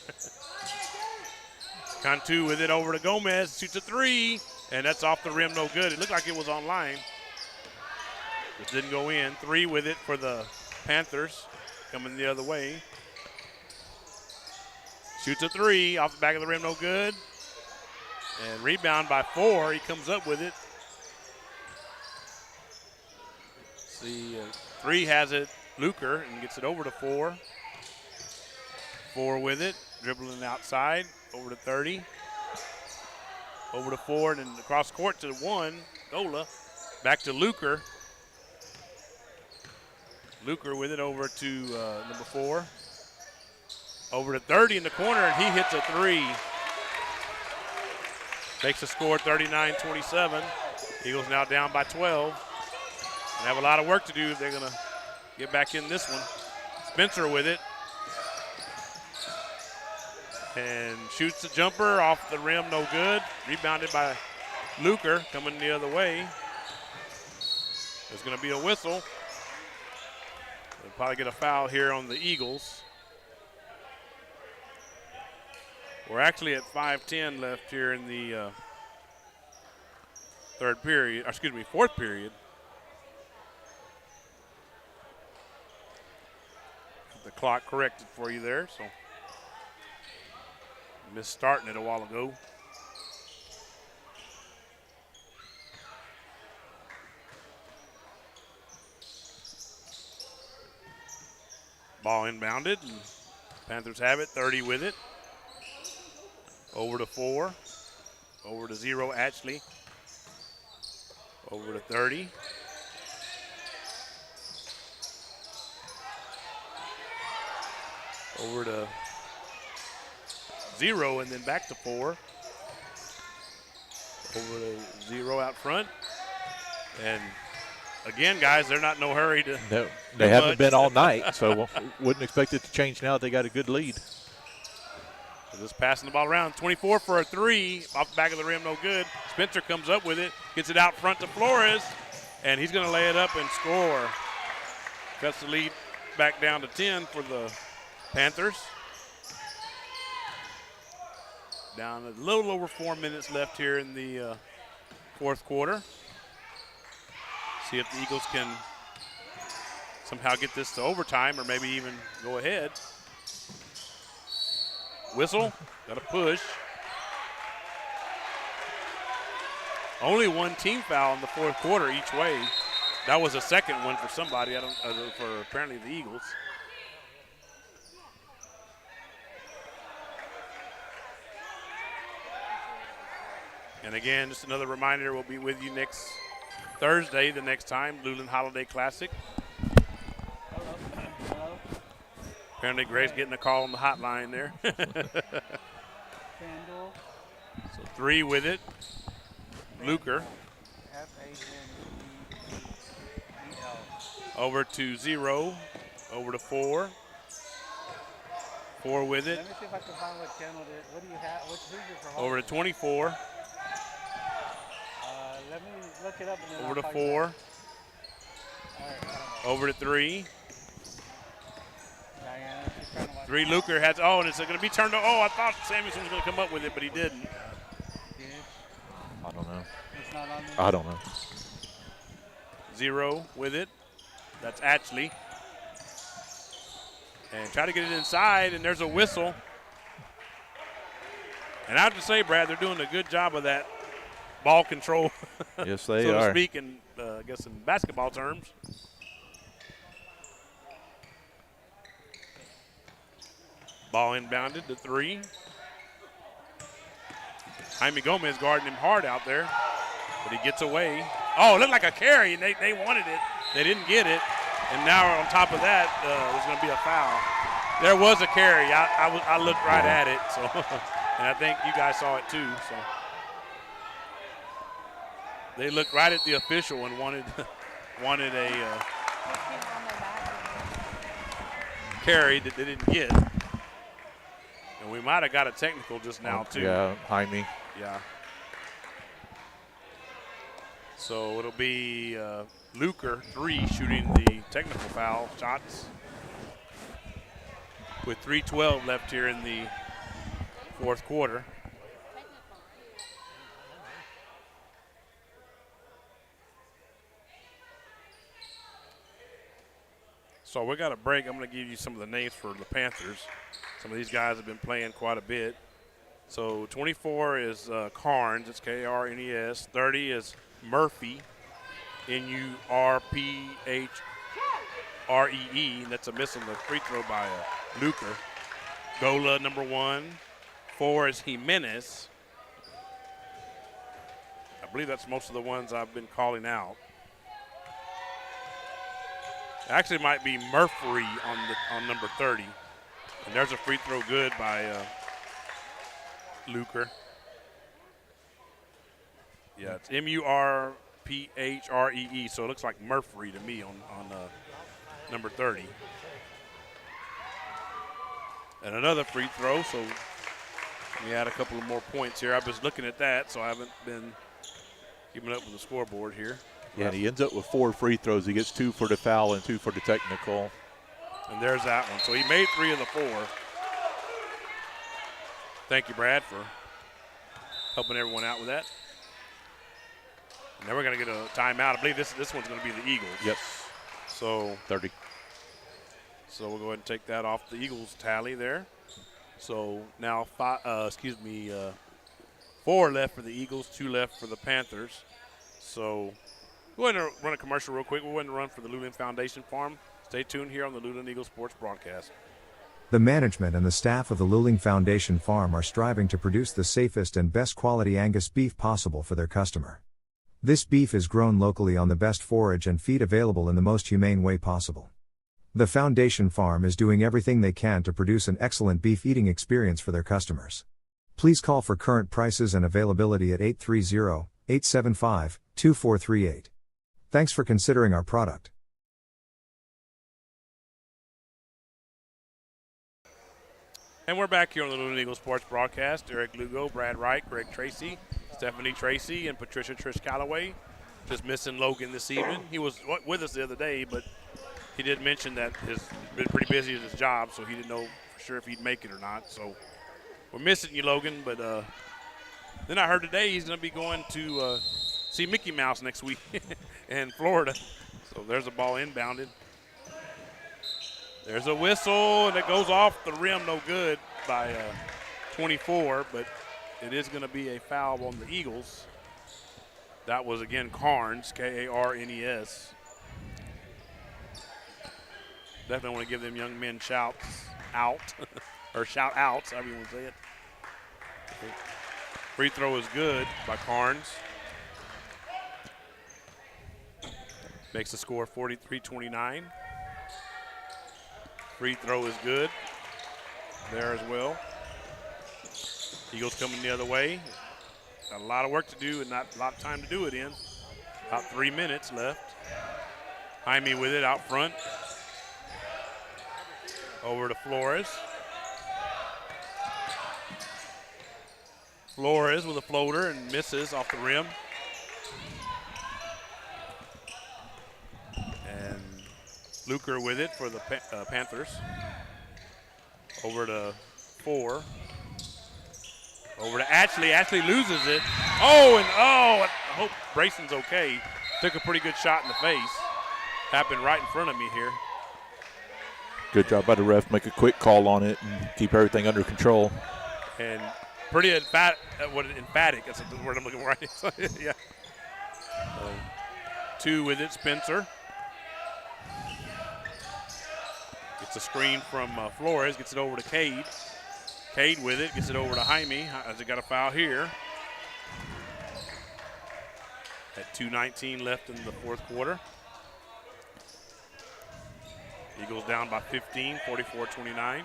Cantu with it over to Gomez. Shoots a 3, and that's off the rim, no good. It looked like it was on line. It didn't go in. 3 with it for the Panthers. Coming the other way. Shoots a 3, off the back of the rim, no good. And rebound by 4. He comes up with it. See, 3 has it, Luker, and gets it over to 4. 4 with it, dribbling outside, over to 30. Over to 4, and then across court to 1, Gola. Back to Luker. Luker with it over to number 4. Over to 30 in the corner, and he hits a 3. Makes the score 39-27. Eagles now down by 12. And have a lot of work to do if they're going to get back in this one. Spencer with it. And shoots the jumper off the rim, no good. Rebounded by Luker, coming the other way. There's going to be a whistle. They'll probably get a foul here on the Eagles. We're actually at 5:10 left here in the fourth period. The clock corrected for you there, so. Missed starting it a while ago. Ball inbounded, and Panthers have it, 30 with it. Over to 4. Over to 0, Ashley. Over to 30. Over to 0, and then back to 4. Over to 0 out front. And again, guys, they're not in no hurry to. No, they haven't been all night, so wouldn't expect it to change now that they got a good lead. So just passing the ball around. 24 for a 3. Off the back of the rim, no good. Spencer comes up with it, gets it out front to Flores, and he's going to lay it up and score. Cuts the lead back down to 10 for the Panthers. Down a little over 4 minutes left here in the fourth quarter. See if the Eagles can somehow get this to overtime or maybe even go ahead. Whistle, got a push. Only one team foul in the fourth quarter each way. That was a second one for somebody, for apparently the Eagles. And again, just another reminder, we'll be with you next Thursday, the next time, Luling Holiday Classic. Apparently Gray's getting a call on the hotline there. So 3 with it. Luker. Over to 0. Over to 4. 4 with it. Let me see if I can find what channel it is. What do you have? Who's your for over to 24. Let me look it up. And then Over I'll to 4. Right, over to 3. Diana, she's trying to watch 3 Luker has, and it's going to be turned to, I thought Samuelson was going to come up with it, but he didn't. I don't know. It's not on there? I don't know. 0 with it. That's Ashley. And try to get it inside, and there's a whistle. And I have to say, Brad, they're doing a good job of that ball control. Yes, they so are. to speak, in, I guess in basketball terms. Ball inbounded to 3. Jaime Gomez guarding him hard out there, but he gets away. Oh, it looked like a carry, and they wanted it. They didn't get it. And now on top of that, there's going to be a foul. There was a carry. I looked right at it, so and I think you guys saw it too. So they looked right at the official and wanted a carry that they didn't get. And we might have got a technical just now too. Yeah, Jaime. Yeah. So it'll be Luker 3 shooting the technical foul shots with 3:12 left here in the fourth quarter. So we got a break. I'm going to give you some of the names for the Panthers. Some of these guys have been playing quite a bit. So 24 is Carnes. It's K-R-N-E-S. 30 is Murphy, N-U-R-P-H-R-E-E. That's a miss on the free throw by Luker. Gola, number 1. 4 is Jimenez. I believe that's most of the ones I've been calling out. Actually, it might be Murphy on number 30. And there's a free throw good by Luker. Yeah, it's Murphree, so it looks like Murphy to me on number 30. And another free throw, so we had a couple of more points here. I was looking at that, so I haven't been keeping up with the scoreboard here. Yeah, and he ends up with 4 free throws. He gets 2 for the foul and 2 for the technical. And there's that one. So he made 3 of the 4. Thank you, Brad, for helping everyone out with that. And then we're going to get a timeout. I believe this one's going to be the Eagles. Yep. So 30. So we'll go ahead and take that off the Eagles tally there. So now 4 left for the Eagles, 2 left for the Panthers. So go ahead and run a commercial real quick. We'll go ahead and run for the Luling Foundation Farm. Stay tuned here on the Luling Eagles Sports Broadcast. The management and the staff of the Luling Foundation Farm are striving to produce the safest and best quality Angus beef possible for their customer. This beef is grown locally on the best forage and feed available in the most humane way possible. The Foundation Farm is doing everything they can to produce an excellent beef eating experience for their customers. Please call for current prices and availability at 830-875-2438. Thanks for considering our product. And we're back here on the Luling Eagles Sports Broadcast. Eric Lugo, Brad Wright, Greg Tracy, Stephanie Tracy, and Patricia Trish Calloway. Just missing Logan this evening. He was with us the other day, but he did mention that he's been pretty busy at his job, so he didn't know for sure if he'd make it or not. So we're missing you, Logan. But then I heard today he's going to be going to see Mickey Mouse next week in Florida. So there's a ball inbounded. There's a whistle, and it goes off the rim, no good by 24, but it is going to be a foul on the Eagles. That was, again, Carnes, Karnes. Definitely want to give them young men shouts out, or shout outs, however you want to say it. Free throw is good by Carnes. Makes the score 43-29. Free throw is good there as well. Eagles coming the other way. Got a lot of work to do and not a lot of time to do it in. About 3 minutes left. Jaime with it out front. Over to Flores. Flores with a floater and misses off the rim. And Luker with it for the Panthers. Over to 4. Over to Ashley. Ashley loses it. I hope Brayson's okay. Took a pretty good shot in the face. Happened right in front of me here. Good job by the ref. Make a quick call on it and keep everything under control. And pretty emphatic. That's the word I'm looking for. Yeah. 2 with it, Spencer. Gets a screen from Flores. Gets it over to Cade. Cade with it. Gets it over to Jaime. Has it got a foul here? At 2:19 left in the fourth quarter. Eagles down by 15, 44-29.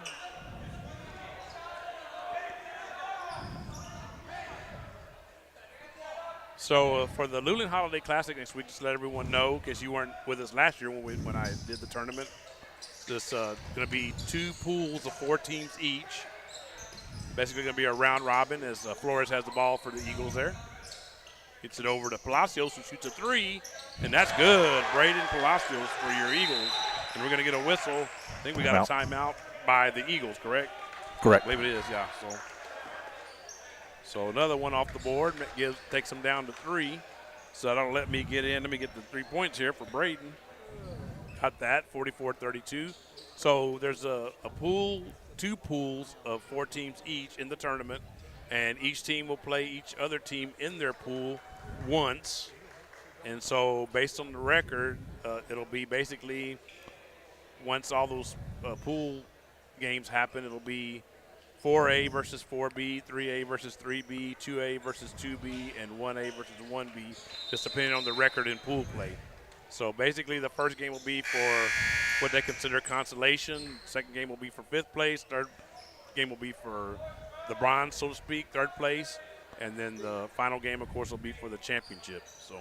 So for the Luling Holiday Classic next week, just to let everyone know, because you weren't with us last year when I did the tournament, this going to be 2 pools of 4 teams each. Basically going to be a round robin as Flores has the ball for the Eagles there. Gets it over to Palacios, who shoots a 3, and that's good. Braden Palacios for your Eagles. And we're going to get a whistle. I think we got a timeout by the Eagles, correct? Correct. I believe it is, yeah. So another one off the board takes them down to 3. So that'll let me get in. Let me get the 3 points here for Braden. Got that, 44-32. So there's a pool, 2 pools of 4 teams each in the tournament, and each team will play each other team in their pool once. And so based on the record, it'll be basically once all those pool games happen, it'll be 4A versus 4B, 3A versus 3B, 2A versus 2B, and 1A versus 1B, just depending on the record in pool play. So basically the first game will be for what they consider consolation. Second game will be for 5th place. Third game will be for the bronze, so to speak, 3rd place. And then the final game, of course, will be for the championship. So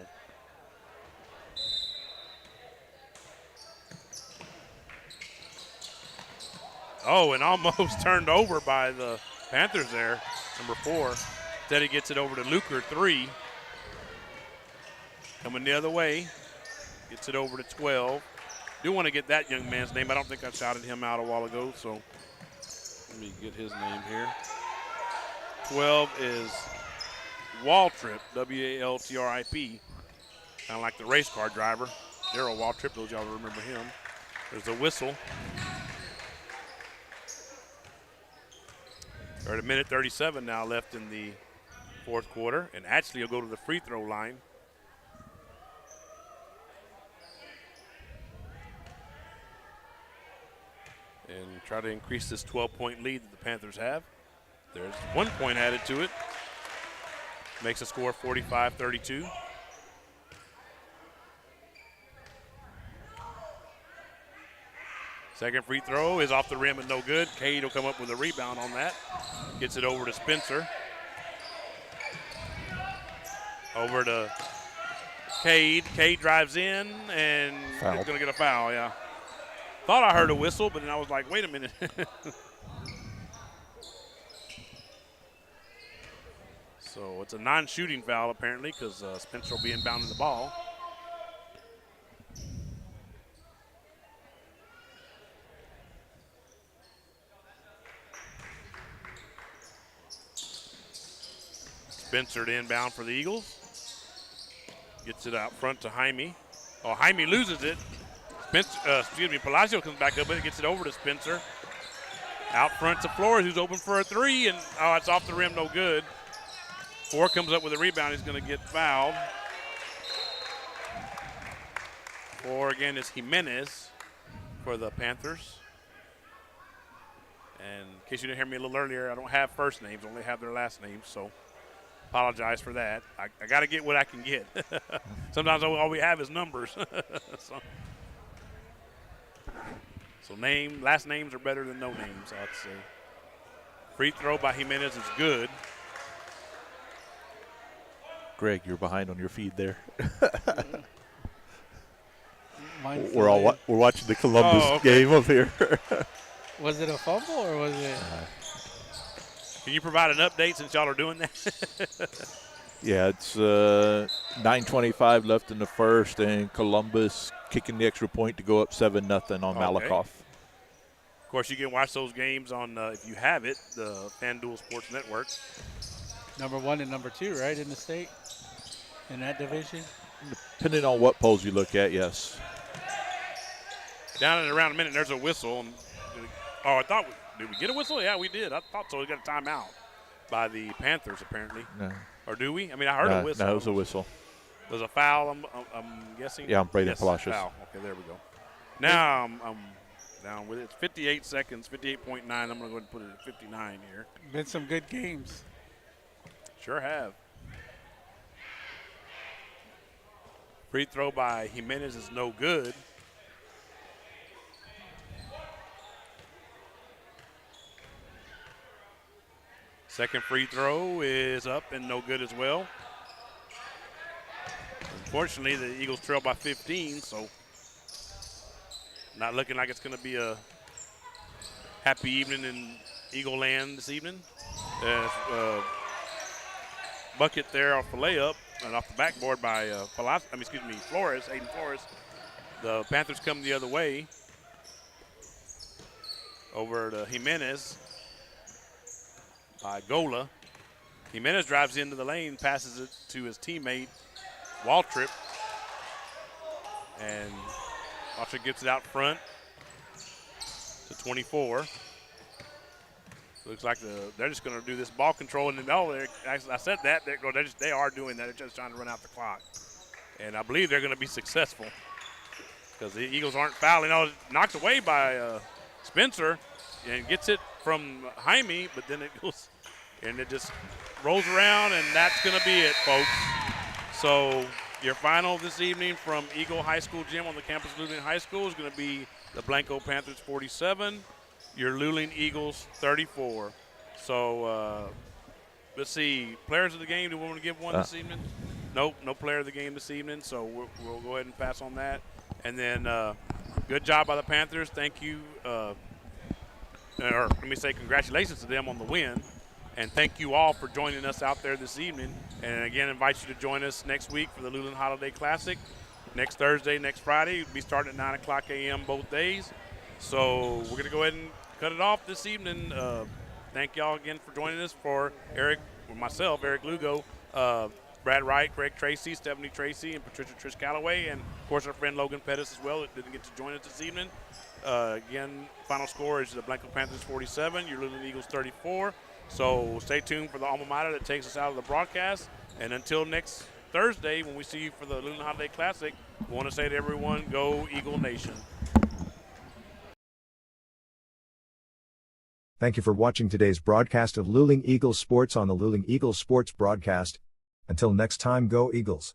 and almost turned over by the Panthers there, number 4. Instead he gets it over to Luker, 3. Coming the other way. Gets it over to 12. Do want to get that young man's name. I don't think I shouted him out a while ago, so let me get his name here. 12 is Waltrip, W-A-L-T-R-I-P, kind of like the race car driver. Darryl Waltrip, those y'all remember him. There's a whistle. We're at 1:37 now left in the 4th quarter, and actually he'll go to the free throw line. And try to increase this 12-point lead that the Panthers have. There's 1 point added to it. Makes the score 45-32. Second free throw is off the rim and no good. Cade will come up with a rebound on that. Gets it over to Spencer. Over to Cade. Cade drives in and he's going to get a foul, yeah. Thought I heard a whistle, but then I was like, wait a minute. So it's a non-shooting foul apparently because Spencer will be inbounding the ball. Spencer to inbound for the Eagles. Gets it out front to Jaime. Oh, Jaime loses it. Palacio comes back up, but it gets it over to Spencer. Out front to Flores, who's open for a 3, and it's off the rim, no good. 4 comes up with a rebound, he's going to get fouled. 4 again is Jimenez for the Panthers. And in case you didn't hear me a little earlier, I don't have first names, I only have their last names, so apologize for that. I got to get what I can get. Sometimes all we have is numbers. So last names are better than no names, I'd say. Free throw by Jimenez is good. Greg, you're behind on your feed there. We're watching the Columbus game up here. Was it a fumble or was it? Can you provide an update since y'all are doing that? Yeah, it's 9:25 left in the first, and Columbus kicking the extra point to go up 7-0 on Malakoff. Of course, you can watch those games on, if you have it, the FanDuel Sports Network. Number 1 and number 2, right, in the state? In that division? Depending on what polls you look at, yes. Down in around a minute, there's a whistle. Did we get a whistle? Yeah, we did. I thought so. We got a timeout by the Panthers, apparently. No. Or do we? I mean, I heard a whistle. No, it was a whistle. There's a foul, I'm guessing? Yeah, I'm Braden Palacios. Foul. Okay, there we go. Now I'm down with it. It's 58 seconds, 58.9. I'm going to go ahead and put it at 59 here. Been some good games. Sure have. Free throw by Jimenez is no good. Second free throw is up and no good as well. Unfortunately, the Eagles trail by 15, so not looking like it's going to be a happy evening in Eagle Land this evening. Bucket there off the layup and off the backboard by Flores, Aiden Flores. The Panthers come the other way over to Jimenez by Gola. Jimenez drives into the lane, passes it to his teammate Waltrip, and Waltrip gets it out front to 24. Looks like they're just going to do this ball control, and I said that they are doing that. They're just trying to run out the clock, and I believe they're going to be successful because the Eagles aren't fouling. Knocked away by Spencer, and gets it from Jaime, but then it goes and it just rolls around, and that's going to be it, folks. So your final this evening from Eagle High School Gym on the campus of Luling High School is going to be the Blanco Panthers 47, your Luling Eagles 34. So let's see, players of the game, do we want to give one this evening? Nope, no player of the game this evening, so we'll go ahead and pass on that. And then good job by the Panthers. Thank you, or let me say congratulations to them on the win. And thank you all for joining us out there this evening. And again, invite you to join us next week for the Luling Holiday Classic. Next Thursday, next Friday. We'll be starting at 9 o'clock a.m. both days. So we're going to go ahead and cut it off this evening. Thank y'all again for joining us. For Eric, or myself, Eric Lugo, Brad Wright, Greg Tracy, Stephanie Tracy, and Patricia Trish Calloway, and of course our friend Logan Pettis as well that didn't get to join us this evening. Again, final score is the Blanco Panthers 47, your Luling Eagles 34. So stay tuned for the alma mater that takes us out of the broadcast. And until next Thursday when we see you for the Luling Holiday Classic, we want to say to everyone, go Eagle Nation. Thank you for watching today's broadcast of Luling Eagles Sports on the Luling Eagles Sports broadcast. Until next time, go Eagles.